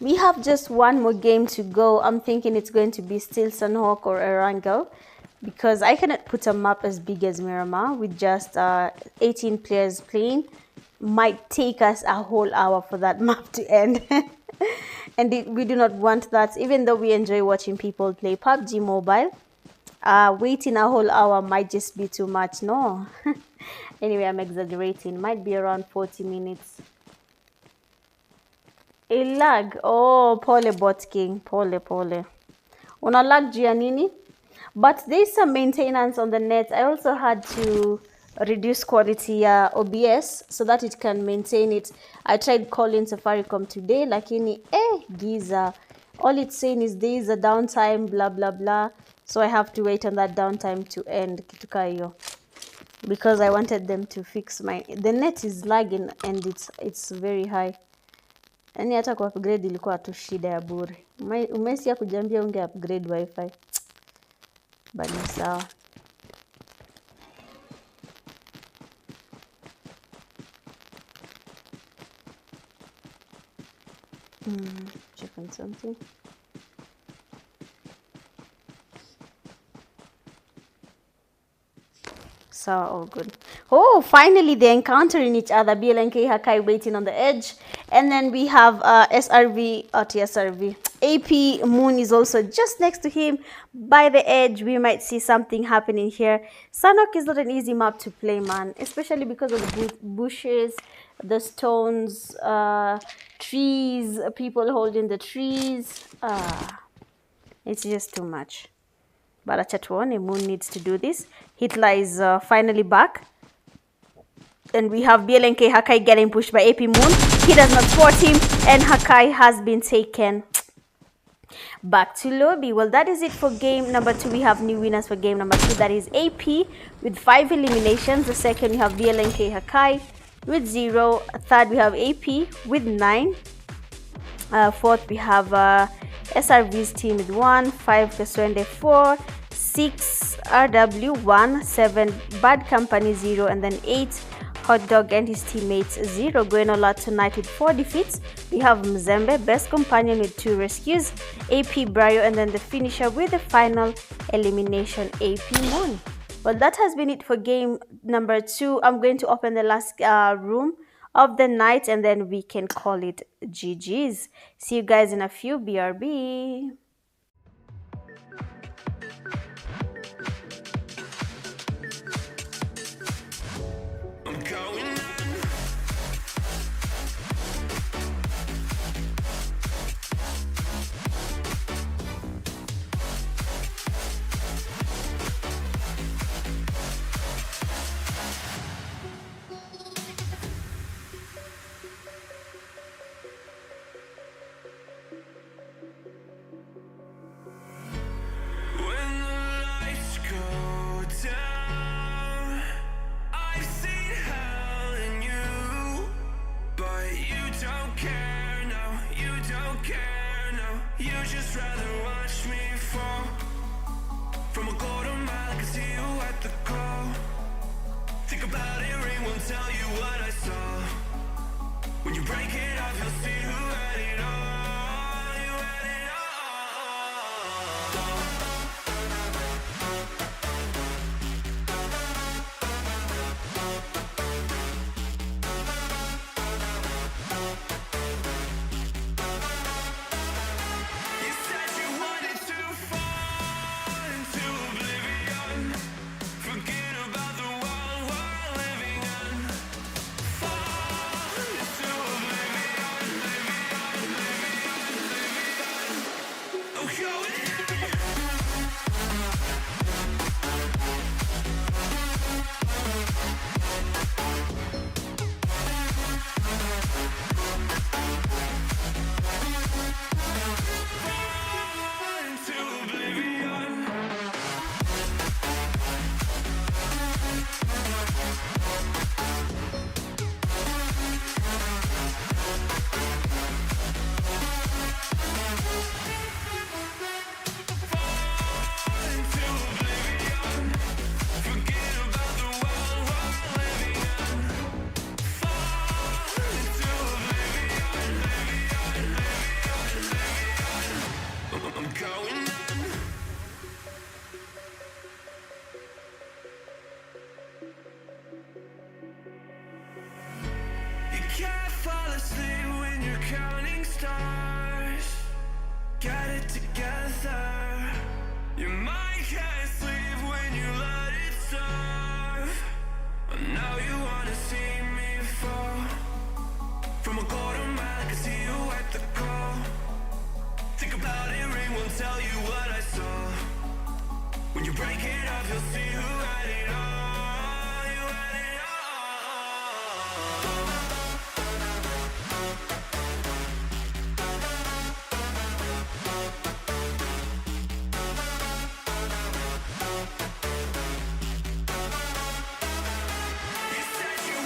Speaker 1: We have just one more game to go. I'm thinking it's going to be still Sunhawk or Erangel, because I cannot put a map as big as Miramar with just 18 players playing. Might take us a whole hour for that map to end. And we do not want that, even though we enjoy watching people play PUBG Mobile. Waiting a whole hour might just be too much. No. Anyway, I'm exaggerating. Might be around 40 minutes. A lag. Oh, pole bot king. Pole. Una lag Giannini. But there's some maintenance on the net. I also had to reduce quality OBS so that it can maintain it. I tried calling Safaricom today, lakini giza. All it's saying is there is a downtime, blah blah blah. So I have to wait on that downtime to end, kitukayo, because I wanted them to fix the net is lagging and it's very high. Yani hata ku upgrade ilikuwa tu shida ya bure. Umesia kujambia unge upgrade wifi. Bali sawa. Check on something. So all good. Oh, finally they're encountering each other. BLNK Hakai waiting on the edge, and then we have SRV at SRV. AP Moon is also just next to him by the edge. We might see something happening here. Sanok is not an easy map to play, man, especially because of the bushes, the stones, trees, people holding the trees. It's just too much. But Achatuone, Moon needs to do this. Hitler is finally back. And we have BLNK Hakai getting pushed by AP Moon. He does not spot him, and Hakai has been taken back to lobby. Well, that is it for game number 2. We have new winners for game number 2. That is AP with 5 eliminations. The second, we have BLNK Hakai with 0. Third, we have AP with 9. Fourth, we have SRV's team with 1. 5, Kaswende 4. 6, RW 1. 7, Bad Company 0. And then 8, Hot Dog and his teammates 0. Going all out tonight with 4 defeats. We have Mzembe, best companion with 2 rescues. AP Brayo, and then the finisher with the final elimination, AP Moon. Well, that has been it for game number 2. I'm going to open the last room of the night, and then we can call it GG's. See you guys in a few. BRB.
Speaker 2: I'm going on. When the lights go down, I've seen hell in you, but you don't care, no, you don't care, no. You just rather watch me fall from a quarter mile. I can see you at the call. Think about it, ring won't tell you what I saw. When you break it off, you'll see who had it all. You had it all. You said you wanted to fall into oblivion. Forget about the world we're living in. Fall into oblivion, oblivion. Oh, go in. Fall into oblivion. Into oblivion. Forget about the world we're living in. Fall into oblivion, I'm going on. You can't fall asleep when you're counting stars. Get it together. Your mind can't sleep when you let it serve. Now you wanna see me fall from a quarter mile. I can see you at the call. Think about it, ring won't tell you what I saw. When you break it off, you'll see who had it all. You had it all. You said you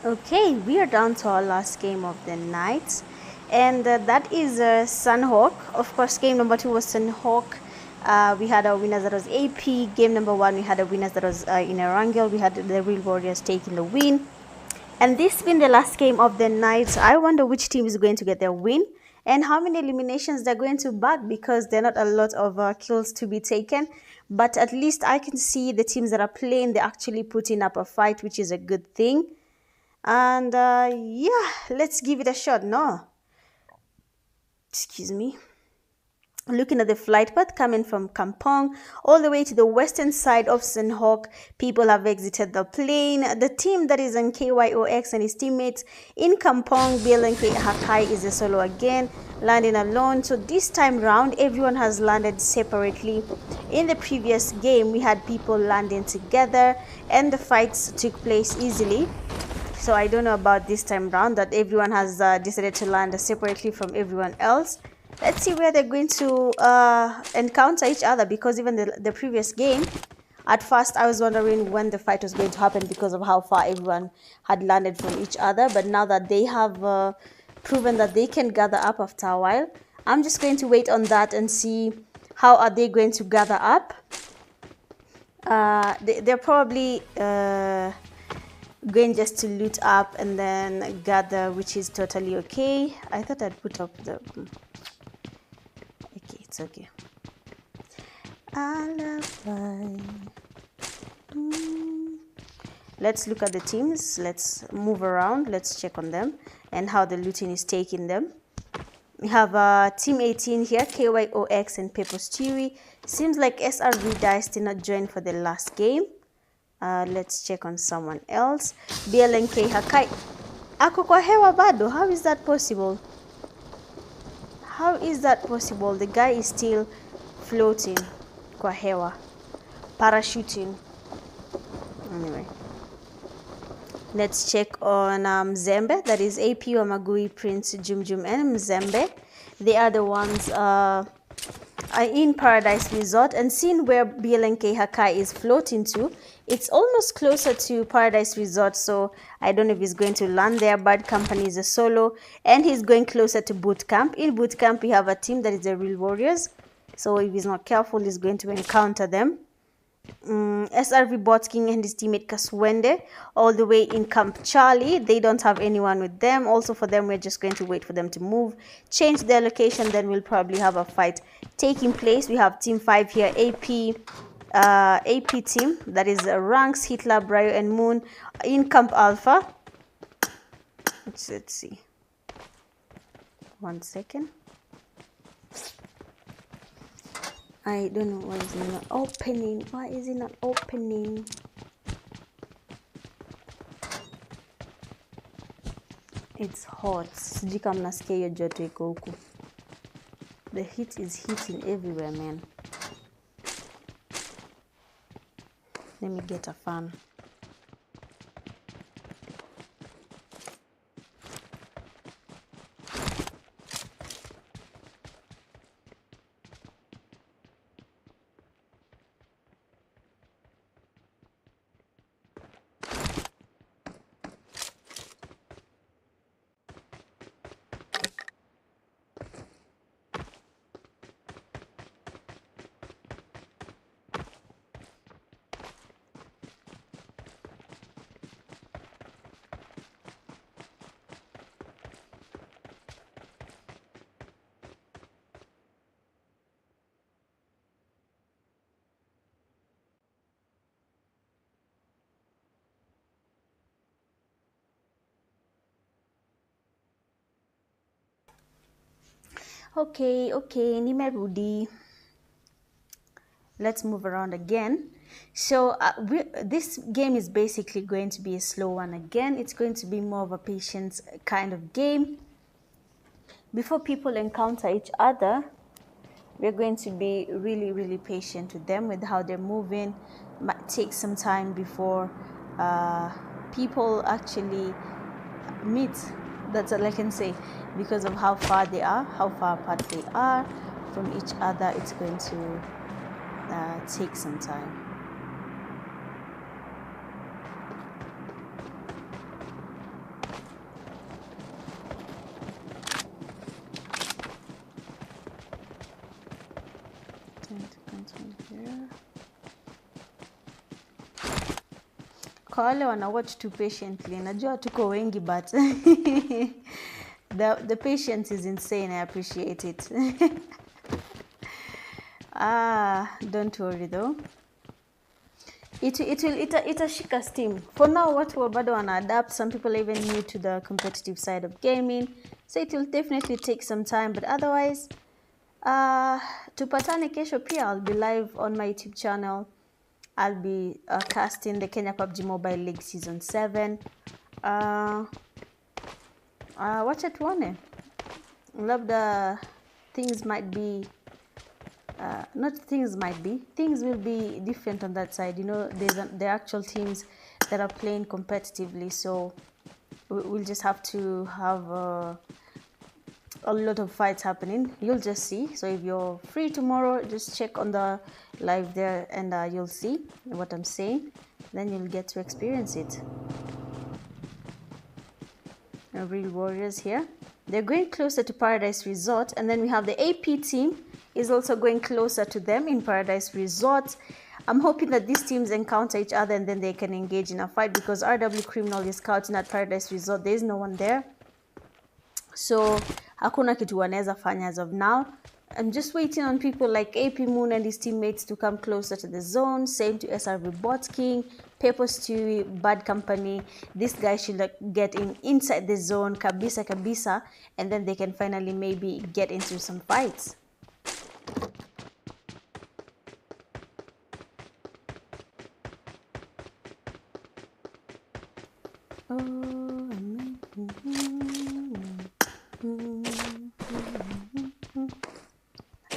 Speaker 1: Okay, we are down to our last game of the night, and that is Sunhawk. Of course, game number 2 was Sunhawk. We had our winners, that was AP. Game number 1, we had a winners, that was in Erangel. We had the Real Warriors taking the win. And this being the last game of the night, I wonder which team is going to get their win and how many eliminations they're going to bag, because there are not a lot of kills to be taken. But at least I can see the teams that are playing, they're actually putting up a fight, which is a good thing. And yeah, let's give it a shot. No, excuse me. Looking at the flight path coming from Kampong all the way to the western side of Senhok, people have exited the plane. The team that is on KYOX and his teammates in Kampong, BLNK Hakai is a solo again, landing alone. So this time round, everyone has landed separately. In the previous game, we had people landing together and the fights took place easily. So I don't know about this time round that everyone has decided to land separately from everyone else. Let's see where they're going to encounter each other, because even the previous game, at first I was wondering when the fight was going to happen because of how far everyone had landed from each other. But now that they have proven that they can gather up after a while, I'm just going to wait on that and see how are they going to gather up. They're probably going just to loot up and then gather, which is totally okay. I thought I'd put up the... okay, it's okay. Let's look at the teams. Let's move around. Let's check on them and how the looting is taking them. We have Team 18 here, KYOX and Pepper Stewie. Seems like SRV Dice did not join for the last game. Let's check on someone else. BLNK Hakai. Ako kwa hewa bado? How is that possible? How is that possible? The guy is still floating kwa hewa. Parachuting. Anyway. Let's check on Mzembe. That is AP Wamagui, Prince Jumjum and Mzembe. They are the ones in Paradise Resort, and seeing where BLNK Hakai is floating to, it's almost closer to Paradise Resort, so I don't know if he's going to land there. Bad Company is a solo, and he's going closer to Boot Camp. In Boot Camp, we have a team that is the Real Warriors, so if he's not careful, he's going to encounter them. SRV Bot King and his teammate Kaswende all the way in Camp Charlie. They don't have anyone with them. Also for them, we're just going to wait for them to move, change their location, then we'll probably have a fight taking place. We have Team 5 here, AP team, that is Ranks, Hitler, Brio and Moon in Camp Alpha. Let's see. 1 second. I don't know why is it not opening. Why is it not opening? It's hot. Sijui kama mnasikia hiyo joto iko huku. The heat is hitting everywhere, man. Let me get a fan. Okay, nimerudi. Let's move around again. So this game is basically going to be a slow one again. It's going to be more of a patience kind of game. Before people encounter each other, we're going to be really, really patient with them, with how they're moving. Might take some time before people actually meet. That's all I can say, because of how far they are, how far apart they are from each other. It's going to take some time. Kwa wale wana watch too patiently, najua tuko wengi but The patience is insane. I appreciate it. Don't worry though. It'll shika steam. For now, watu wa bado wana adapt. Some people even new to the competitive side of gaming, so it will definitely take some time. But otherwise, tupatane kesho pia. I'll be live on my YouTube channel. I'll be casting the Kenya PUBG Mobile League Season 7. Wacha tuone. Labda things might be things will be different on that side. You know, the actual teams that are playing competitively, so we'll just have to have a lot of fights happening. You'll just see. So if you're free tomorrow, just check on the live there and you'll see what I'm saying. Then you'll get to experience it. Real Warriors here. They're going closer to Paradise Resort, and then we have the AP team is also going closer to them in Paradise Resort. I'm hoping that these teams encounter each other and then they can engage in a fight, because RW Criminal is scouting at Paradise Resort. There is no one there, so hakuna kitu wanaweza fanya as of now. I'm just waiting on people like AP Moon and his teammates to come closer to the zone. Same to SRV Bot King, Pepper Stewie, Bad Company. This guy should get inside the zone, kabisa, and then they can finally maybe get into some fights.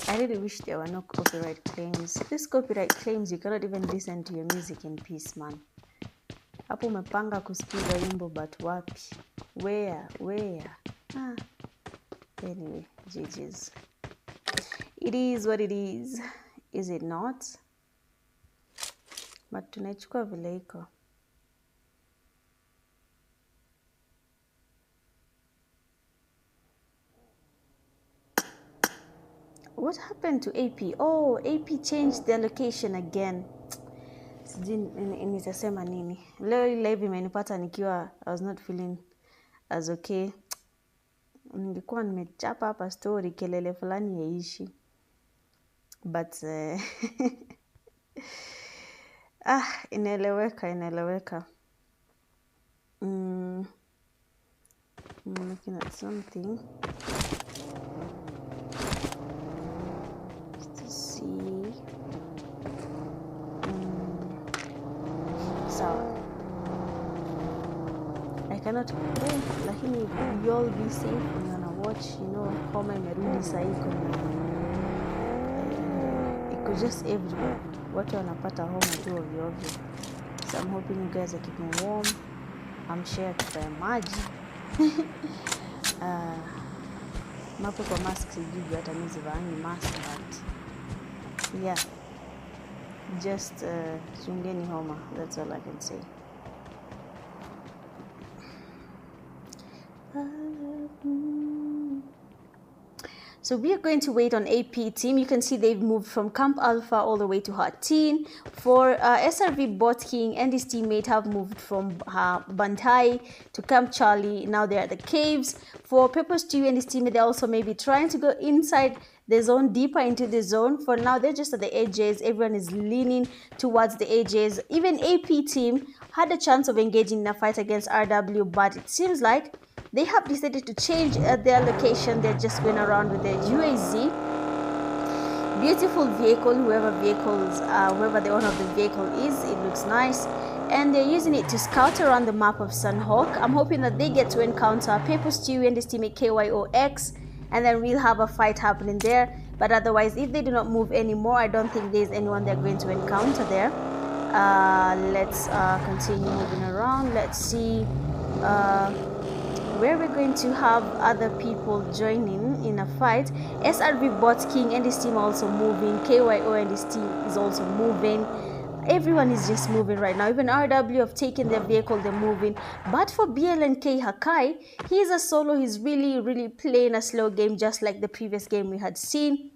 Speaker 1: I really wish there were no copyright claims. These copyright claims, you cannot even listen to your music in peace, man. Hapo umepanga kusikiza wimbo, but wapi? Where? Anyway, GG's. It is what it is it not? But tunaichukua vile iko. What happened to AP? Oh, AP changed their location again. Sijui nitasema nini. Leo live imenipata nikiwa I was not feeling as okay. Nilikuwa nimechapa hapa story, kelele fulani yaishi. But inaeleweka. I'm looking at something. I cannot pray, lakini you all be safe when you wanna watch. You know, homa imerudi saa hii iko just everywhere. Watu wanapata homa tu ovyo. So I'm hoping you guys are keeping warm. I'm sure kwa maji. Mapo kwa mask sijui hata mizi vaangi mask, but yeah, just chungeni homa, that's all I can say. So we are going to wait on AP team. You can see they've moved from Camp Alpha all the way to Hatin. For SRV Bot King and his teammate have moved from Bantai to Camp Charlie. Now they're at the caves. For Pepper Stewie and his teammate, they're also maybe trying to go inside the zone, deeper into the zone. For now, they're just at the edges. Everyone is leaning towards the edges. Even AP team had a chance of engaging in a fight against RW, but it seems like they have decided to change their location. They're just going around with their UAZ. Beautiful vehicle, whoever the owner of the vehicle is, it looks nice. And they're using it to scout around the map of Sunhawk. I'm hoping that they get to encounter Paper Stewie and his teammate KYOX, and then we'll have a fight happening there. But otherwise, if they do not move anymore, I don't think there's anyone they're going to encounter there. Let's continue moving around. Let's see where we're going to have other people joining in a fight. SRV Bot King and his team are also moving. KYO and his team is also moving. Everyone is just moving right now. Even RW have taken their vehicle, they're moving. But for BLNK Hakai, he's a solo. He's really playing a slow game, just like the previous game we had seen.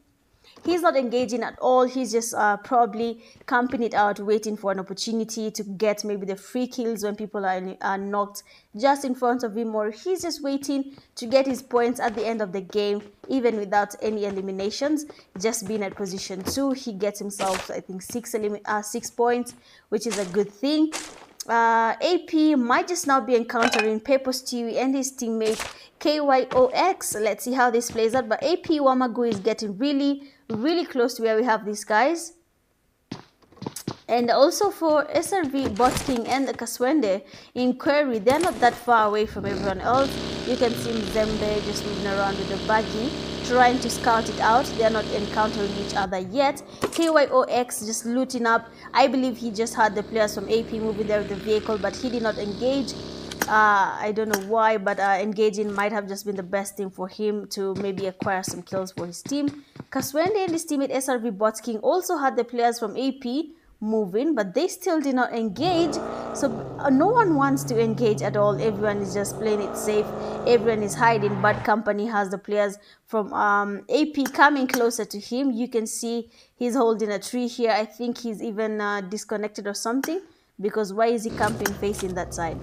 Speaker 1: He's not engaging at all. He's just probably camping it out, waiting for an opportunity to get maybe the free kills when people are knocked just in front of him, or he's just waiting to get his points at the end of the game, even without any eliminations. Just being at position 2, he gets himself, I think, 6 points, which is a good thing. AP might just now be encountering Paper Stewie and his teammate KYOX. Let's see how this plays out. But AP Wamagu is getting really, really close to where we have these guys. And also for SRV, Botking, and the Kaswende in Query, they're not that far away from everyone else. You can see Mzembe just moving around with the buggy, trying to scout it out. They're not encountering each other yet. KYOX just looting up. I believe he just had the players from AP moving there with the vehicle, but he did not engage. I don't know why, but engaging might have just been the best thing for him to maybe acquire some kills for his team. Kaswende and his teammate SRV Botking also had the players from AP moving, but they still did not engage. So no one wants to engage at all. Everyone is just playing it safe. Everyone is hiding. Bad Company has the players from AP coming closer to him. You can see he's holding a tree here. I think he's even disconnected or something, because why is he camping facing that side?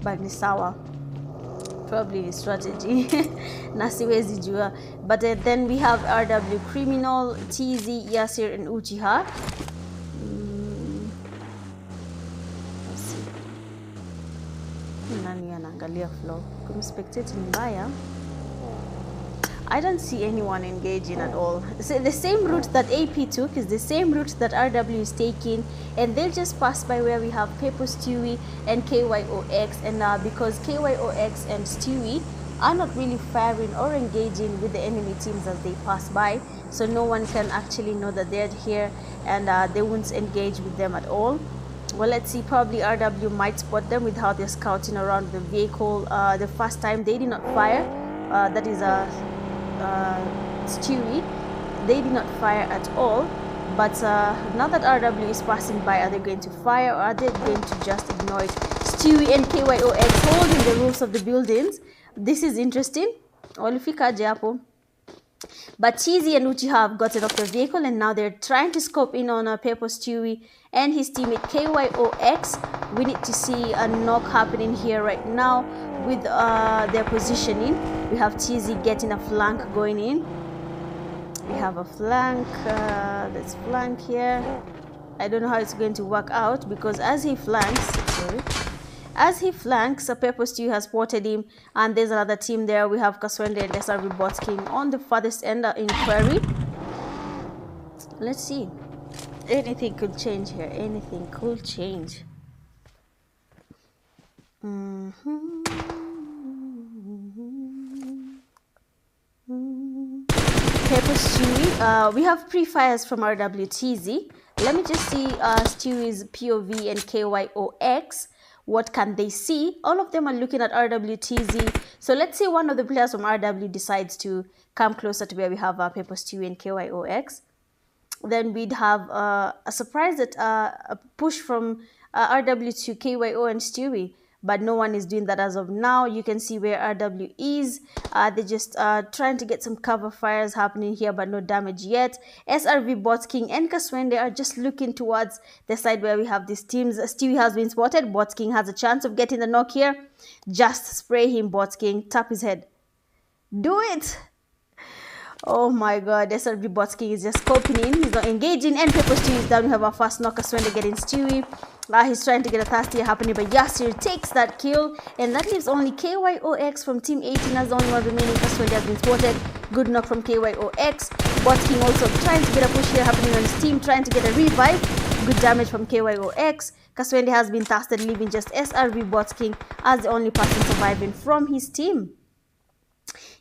Speaker 1: But ni sawa, probably his strategy. Nasiwezi jua. But then we have RW Criminal, TZ, Yasir, and Uchiha. Let's see. Nani anaangalia flow? Kumspectate ni mbaya. I don't see anyone engaging at all. So the same route that AP took is the same route that RW is taking, and they'll just pass by where we have Paper Stewie and KYOX, and because KYOX and Stewie are not really firing or engaging with the enemy teams as they pass by, so no one can actually know that they're here, and they won't engage with them at all. Well, let's see, probably RW might spot them with how they're scouting around the vehicle. The first time they did not fire, that is Stewie, they did not fire at all. But now that RW is passing by, are they going to fire, or are they going to just ignore it? Stewie and KYOX holding the roofs of the buildings. This is interesting. Walifika japo. But Cheesy and Uchi have gotten off the vehicle, and now they're trying to scope in on Paper Stewie and his teammate KYOX. We need to see a knock happening here right now with their positioning. We have Cheesy getting a flank going in. We have a flank. Let's flank here. I don't know how it's going to work out, because as he flanks, Paper Stewie has spotted him, and there's another team there. We have Kaswende and SRV Botking on the farthest end in Query. Let's see. Anything could change here. Anything could change. Paper Stewie. We have pre-fires from RWTZ. Let me just see Stewie's POV and KYOX. What can they see? All of them are looking at RWTZ. So let's say one of the players from RW decides to come closer to where we have Paper Stewie and KYOX. Then we'd have a surprise at a push from RW to KYO and Stewie. But no one is doing that as of now. You can see where RW is. They're just trying to get some cover fires happening here, but no damage yet. SRV Botking and Kaswende are just looking towards the side where we have these teams. Stewie has been spotted. Botking has a chance of getting the knock here. Just spray him, Botking. Tap his head. Do it! Oh my god, SRV Botking is just scoping in. He's not engaging, and Paper Stewie is down. We have our first knock. Kaswende getting Stewie. He's trying to get a thirsty happening, but Yasir takes that kill, and that leaves only KYOX from Team 18 as the only one remaining. Kaswende has been spotted. Good knock from KYOX. Botking also trying to get a push here happening on his team, trying to get a revive. Good damage from KYOX. Kaswende has been thirsted, leaving just SRV Botking as the only person surviving from his team.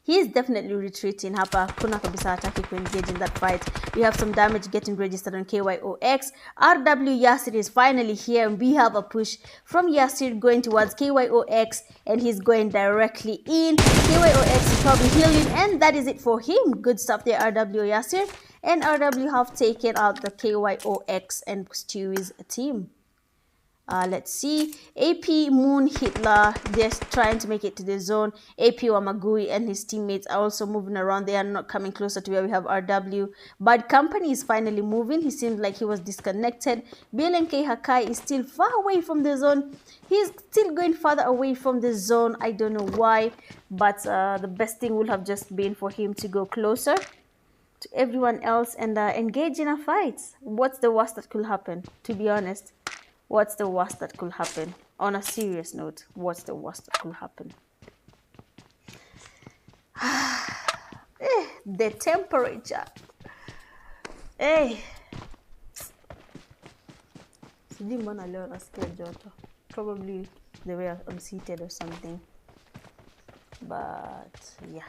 Speaker 1: He is definitely retreating hapa. Kuna kabisa hataki to engage in that fight. We have some damage getting registered on KYOX. RW Yasir is finally here, and we have a push from Yasir going towards KYOX, and he's going directly in. KYOX is probably healing, and that is it for him. Good stuff there, RW Yasir. And RW have taken out the KYOX and Stewie's team. Let's see. AP, Moon, Hitler, they're trying to make it to the zone. AP Wamagui and his teammates are also moving around. They are not coming closer to where we have RW. But Company is finally moving. He seemed like he was disconnected. BLNK Hakai is still far away from the zone. He's still going farther away from the zone. I don't know why. But the best thing would have just been for him to go closer to everyone else and engage in a fight. What's the worst that could happen, to be honest? What's the worst that could happen? On a serious note, what's the worst that could happen? The temperature. Probably they were unseated or something. But yeah.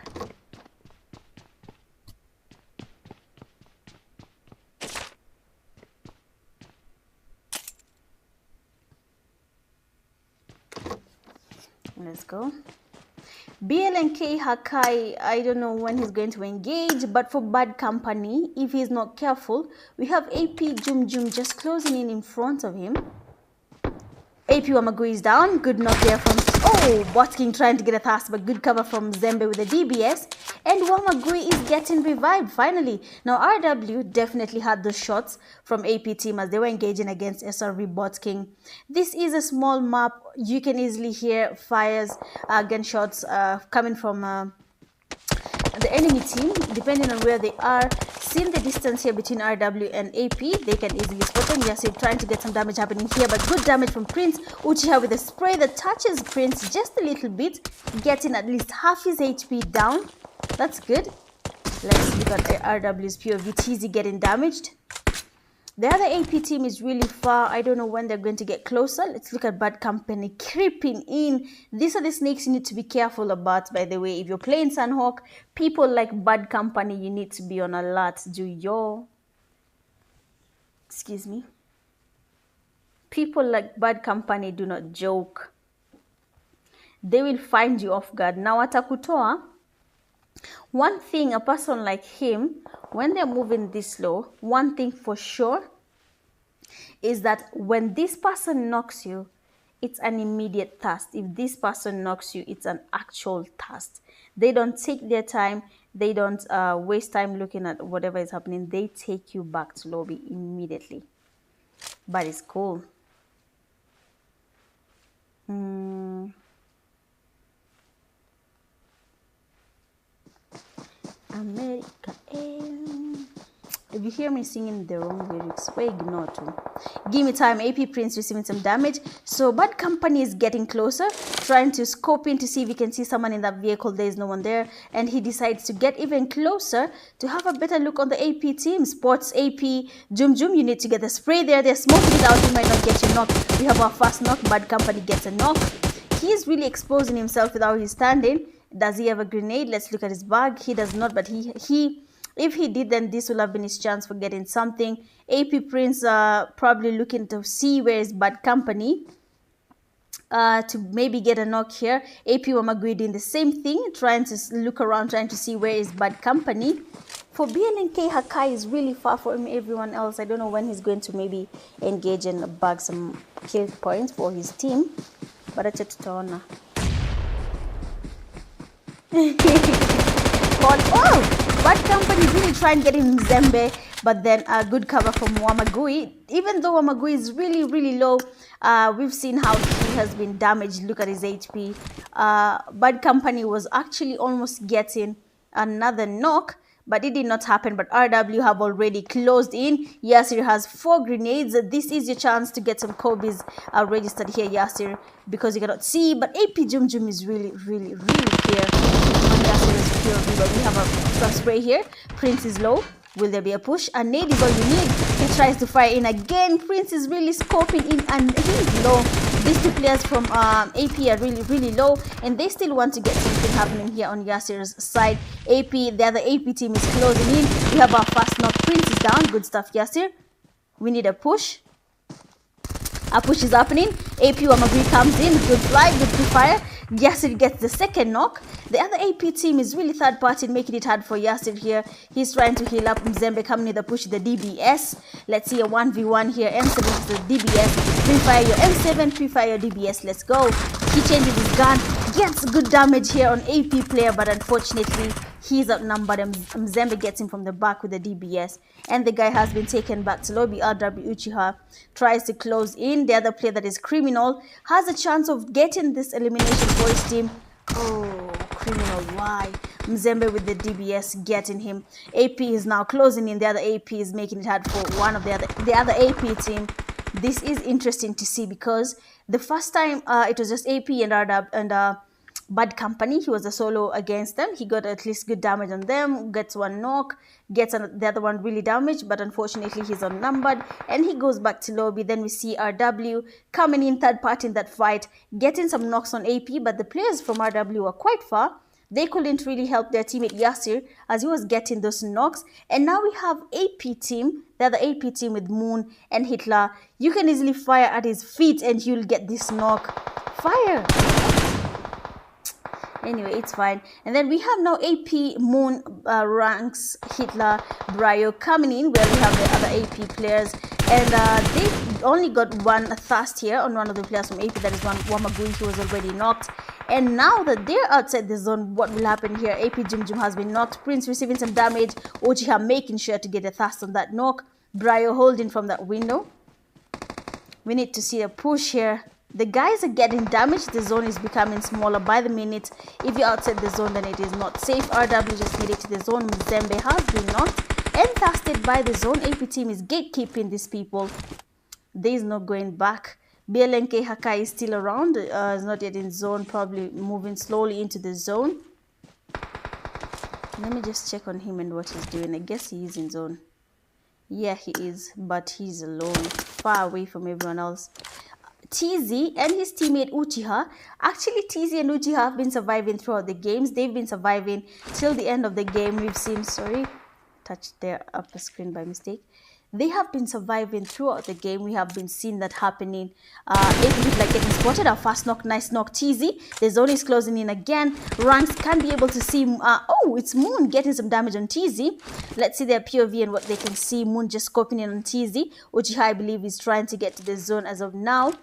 Speaker 1: Let's go. BLNK Hakai, I don't know when he's going to engage, but for Bad Company, if he's not careful, we have AP Jum Jum just closing in front of him. AP Wamagui is down. Good knock there from... Oh, Botking trying to get a pass, but good cover from Zembe with the DBS. And Wamagui is getting revived, finally. Now, RW definitely had the shots from AP team as they were engaging against SRV Botking. This is a small map. You can easily hear fires, gunshots coming from... the enemy team, depending on where they are. Seeing the distance here between RW and AP, they can easily spot them. Yes, trying to get some damage happening here, but good damage from Prince. Uchiha with a spray that touches Prince just a little bit, getting at least half his HP down. That's good. Let's look at RW's POV. TZ getting damaged. The other AP team is really far. I don't know when they're going to get closer. Let's look at Bad Company creeping in. These are the snakes you need to be careful about, by the way. If you're playing Sunhawk, people like Bad Company, you need to be on alert. Excuse me. People like Bad Company do not joke. They will find you off guard. Now, atakutoa. One thing, a person like him, when they're moving this slow, one thing for sure is that when this person knocks you, it's an immediate thrust. If this person knocks you, it's an actual thrust. They don't take their time. They don't waste time looking at whatever is happening. They take you back to lobby immediately. But it's cool. America. If you hear me singing the wrong lyrics, we ignore too. Give me time. AP Prince receiving some damage. So Bad Company is getting closer, trying to scope in to see if he can see someone in that vehicle. There is no one there, and he decides to get even closer to have a better look on the AP team. Sports AP Jum Jum, you need to get the spray there. They're smoking it out. He might not get your knock. We have our first knock. Bad Company gets a knock. He's really exposing himself with how he's standing. Does he have a grenade? Let's look at his bag. He does not, but if he did, then this will have been his chance for getting something. AP Prince probably looking to see where is Bad Company to maybe get a knock here. AP Wamagui doing the same thing, trying to look around, trying to see where is Bad Company. For BLNK, Hakai is really far from everyone else. I don't know when he's going to maybe engage and bag some kill points for his team. But acha tutaona. Bad Company really try and get in Zembe, but then a good cover from Wamagui. Even though Wamagui is really, really low, we've seen how he has been damaged. Look at his HP. Bad Company was actually almost getting another knock, but it did not happen. But RW have already closed in. Yasir has 4 grenades. This is your chance to get some Kobe's registered here, Yasir, because you cannot see. But AP Jum Jum is really, really, really clear. But we have some spray here. Prince is low. Will there be a push? A nade is all you need. He tries to fire in again. Prince is really scoping in and he's low. These two players from AP are really, really low, and they still want to get something happening here on Yasir's side. AP, the other AP team is closing in. We have our fast knock. Prince is down. Good stuff, Yasir. We need a push. A push is happening. AP Wamagui comes in. Good fly, good fire. Yasir gets the second knock. The other AP team is really third party, making it hard for Yasir here. He's trying to heal up. Mzembe coming in the push, the DBS. Let's see a 1v1 here. M7 is the DBS. Pre-fire your M7, pre-fire your DBS. Let's go. He changes his gun. Gets good damage here on AP player, but unfortunately, he's outnumbered. Mzembe gets him from the back with the DBS. And the guy has been taken back to lobby. RW Uchiha tries to close in. The other player that is Criminal has a chance of getting this elimination for his team. Oh, Criminal, why? Mzembe with the DBS getting him. AP is now closing in. The other AP is making it hard for one of the other AP team. This is interesting to see because the first time it was just AP and RW and Bad Company. He was a solo against them. He got at least good damage on them, gets one knock, gets the other one really damaged, but unfortunately he's outnumbered and he goes back to lobby. Then we see RW coming in third party in that fight, getting some knocks on AP, but the players from RW were quite far. They couldn't really help their teammate Yasir as he was getting those knocks. And now we have AP team, the other AP team with Moon and Hitler. You can easily fire at his feet and he'll get this knock. Fire! Anyway, it's fine. And then we have now AP, Moon, Ranks, Hitler, Bryo coming in where we have the other AP players. And they only got one Thirst here on one of the players from AP. That is one Wamagui who was already knocked. And now that they're outside the zone, what will happen here? AP Jum Jum has been knocked. Prince receiving some damage. Uchiha making sure to get a Thirst on that knock. Bryo holding from that window. We need to see a push here. The guys are getting damaged. The zone is becoming smaller by the minute. If you're outside the zone, then it is not safe. RW just made it to the zone. Mzembe has been knocked and thirsted by the zone. AP team is gatekeeping these people. There is no going back. BLNK Hakai is still around. Is not yet in zone. Probably moving slowly into the zone. Let me just check on him and what he's doing. I guess he is in zone. Yeah, he is. But he's alone. Far away from everyone else. TZ and his teammate Uchiha. Actually, TZ and Uchiha have been surviving throughout the games. They've been surviving till the end of the game. We've seen, sorry, touched their upper screen by mistake. They have been surviving throughout the game. We have been seeing that happening. It like getting spotted. A fast knock, nice knock. TZ. The zone is closing in again. Ranks can be able to see. Oh, it's Moon getting some damage on TZ. Let's see their POV and what they can see. Moon just scoping in on TZ. Uchiha, I believe, is trying to get to the zone as of now.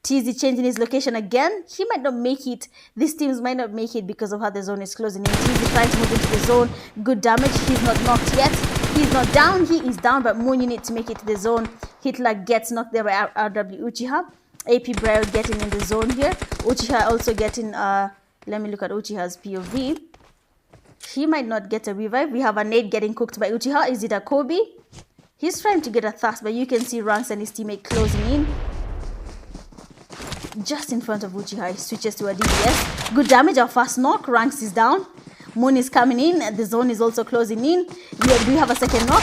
Speaker 1: TZ changing his location again. He might not make it. These teams might not make it because of how the zone is closing in. TZ trying to move into the zone. Good damage. He's not knocked yet. He's not down. He is down, but Moon, you need to make it to the zone. Hitler gets knocked there by RW Uchiha. AP Briar getting in the zone here. Uchiha also getting, let me look at Uchiha's POV. He might not get a revive. We have a nade getting cooked by Uchiha. Is it a Kobe? He's trying to get a Thirst, but you can see Ranks and his teammate closing in. Just in front of Uchiha, he switches to a DBS. Good damage, a fast knock. Ranks is down. Moon is coming in. The zone is also closing in. Yeah, do we have a second knock?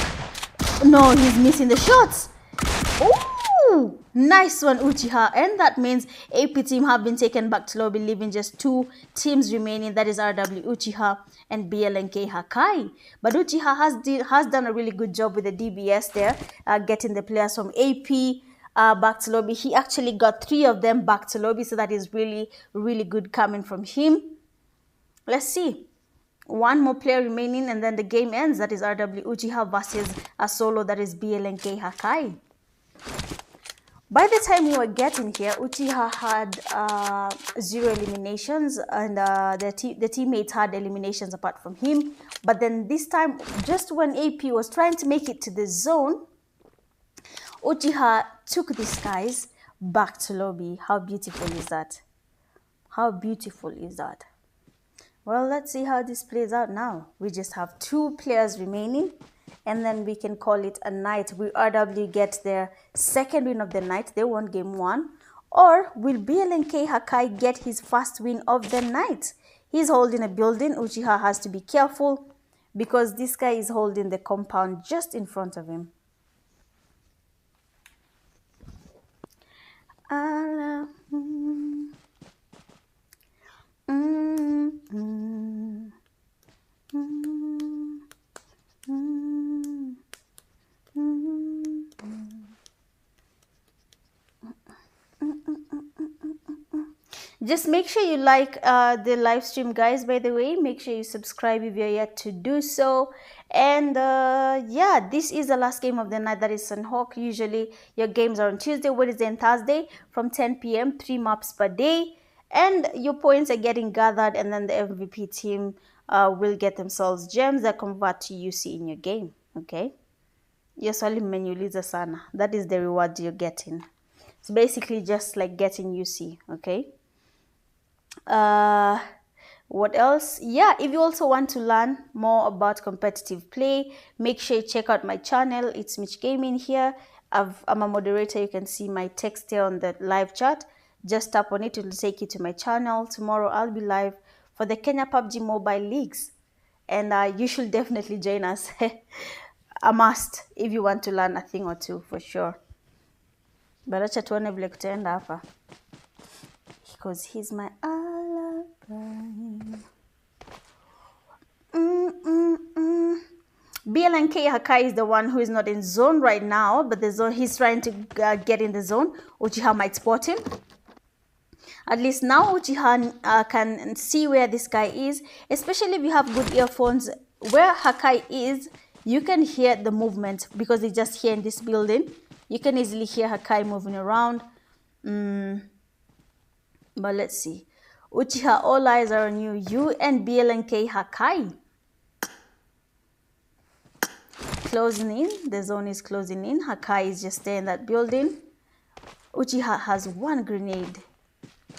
Speaker 1: No, he's missing the shots. Oh, nice one, Uchiha. And that means AP team have been taken back to lobby, leaving just two teams remaining. That is RW Uchiha and BLNK Hakai. But Uchiha has done a really good job with the DBS there, getting the players from AP back to lobby. He actually got 3 of them back to lobby, so that is really, really good coming from him. Let's see. One more player remaining and then the game ends. That is RW Uchiha versus a solo, that is BLNK Hakai. By the time we were getting here, Uchiha had 0 eliminations and the teammates had eliminations apart from him. But then this time, just when AP was trying to make it to the zone, Uchiha took these guys back to lobby. How beautiful is that? How beautiful is that? Well, let's see how this plays out now. We just have 2 players remaining and then we can call it a night. Will RW get their second win of the night? They won game 1. Or will BLNK Hakai get his first win of the night? He's holding a building. Uchiha has to be careful because this guy is holding the compound just in front of him. Just make sure you like the live stream, guys. By the way, make sure you subscribe if you're yet to do so. And yeah, this is the last game of the night. That is Sunhawk. Usually your games are on Tuesday, Wednesday, and Thursday from 10 p.m. 3 maps per day, and your points are getting gathered, and then the MVP team will get themselves gems that convert to UC in your game. Okay. Yes, only mmeniuliza sana. That is the reward you're getting. It's basically just like getting UC. Okay. What else? Yeah, if you also want to learn more about competitive play, make sure you check out my channel. It's Mitch Gaming here. I'm a moderator. You can see my text here on the live chat. Just tap on it, it will take you to my channel. Tomorrow I'll be live for the Kenya PUBG Mobile Leagues, and you should definitely join us. A must if you want to learn a thing or two, for sure. But acha tuone vile kutaenda hapa, because he's my alibi. BLNK Hakai is the one who is not in zone right now, but the zone, he's trying to get in the zone. Uchiha might spot him. At least now Uchiha can see where this guy is, especially if you have good earphones. Where Hakai is, you can hear the movement because he's just here in this building. You can easily hear Hakai moving around. But let's see. Uchiha, all eyes are on you. You and BLNK Hakai. Closing in. The zone is closing in. Hakai is just there in that building. Uchiha has one grenade.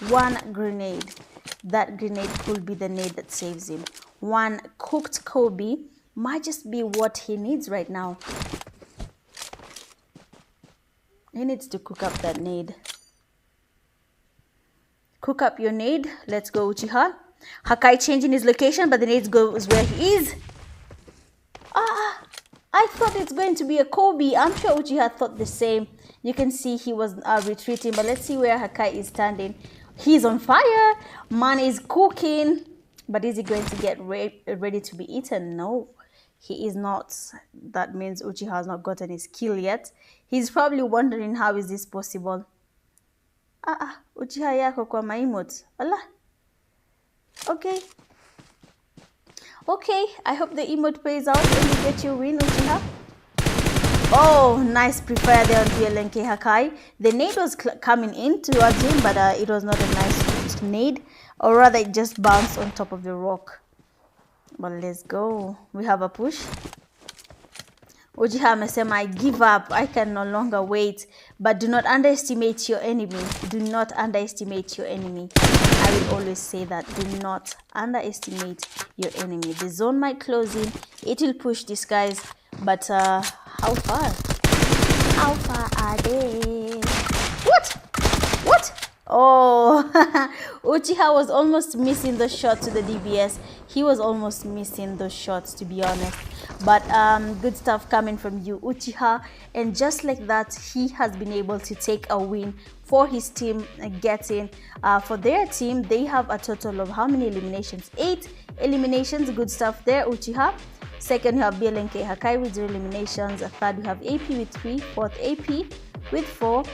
Speaker 1: One grenade. That grenade could be the nade that saves him. One cooked Kobe might just be what he needs right now. He needs to cook up that nade. Cook up your nade. Let's go, Uchiha. Hakai changing his location, but the nade goes where he is. I thought it's going to be a Kobe. I'm sure Uchiha thought the same. You can see he was retreating, but let's see where Hakai is standing. He's on fire. Man is cooking. But is he going to get ready to be eaten? No, he is not. That means Uchiha has not gotten his kill yet. He's probably wondering, how is this possible? Uchiha yako kwa maimot. Allah. Okay. Okay, I hope the emote pays out when you get your win, Uchiha. Oh, nice pre-fire there on BLNK Hakai. The nade was coming in towards him, but it was not a nice nade. Or rather, it just bounced on top of the rock. But let's go. We have a push. Uchiha amesema, I give up. I can no longer wait. But do not underestimate your enemy. Do not underestimate your enemy. I will always say that. Do not underestimate your enemy. The zone might close in. It will push these guys. But how far? How far are they? What? What? Oh, Uchiha was almost missing the shot to the DBS. He was almost missing those shots, to be honest. But good stuff coming from you, Uchiha. And just like that, he has been able to take a win for his team, getting for their team. They have a total of how many eliminations? 8 eliminations. Good stuff there, Uchiha. Second, you have BLNK Hakai with 0 eliminations. Third, you have AP with 3. Fourth, AP with 4.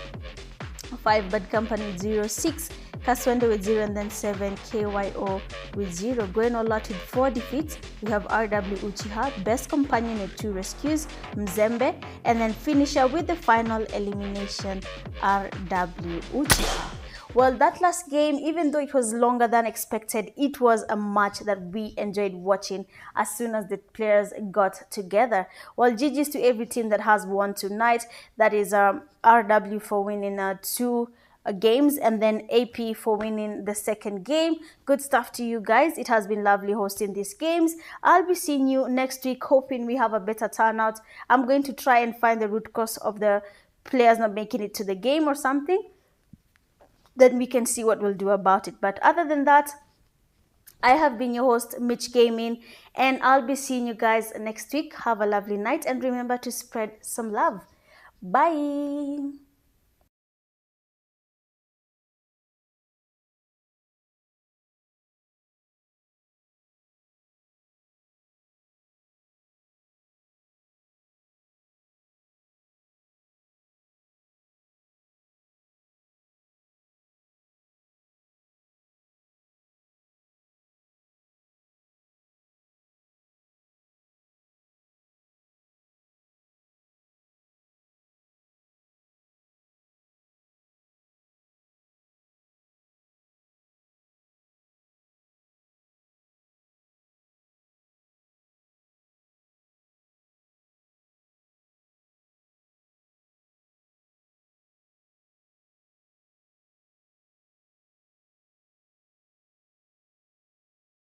Speaker 1: 5, Bad Company with 0. 6, Kaswende with 0, and then 7, KYO with 0. Going all out with 4 defeats. We have RW Uchiha, Best Companion with 2 rescues, Mzembe, and then finisher with the final elimination, RW Uchiha. Well, that last game, even though it was longer than expected, it was a match that we enjoyed watching as soon as the players got together. Well, GG's to every team that has won tonight. That is RW for winning 2 games, and then AP for winning the second game. Good stuff to you guys. It has been lovely hosting these games. I'll be seeing you next week, hoping we have a better turnout. I'm going to try and find the root cause of the players not making it to the game or something. Then we can see what we'll do about it. But other than that, I have been your host, Mitch Gaming, and I'll be seeing you guys next week. Have a lovely night, and remember to spread some love. Bye.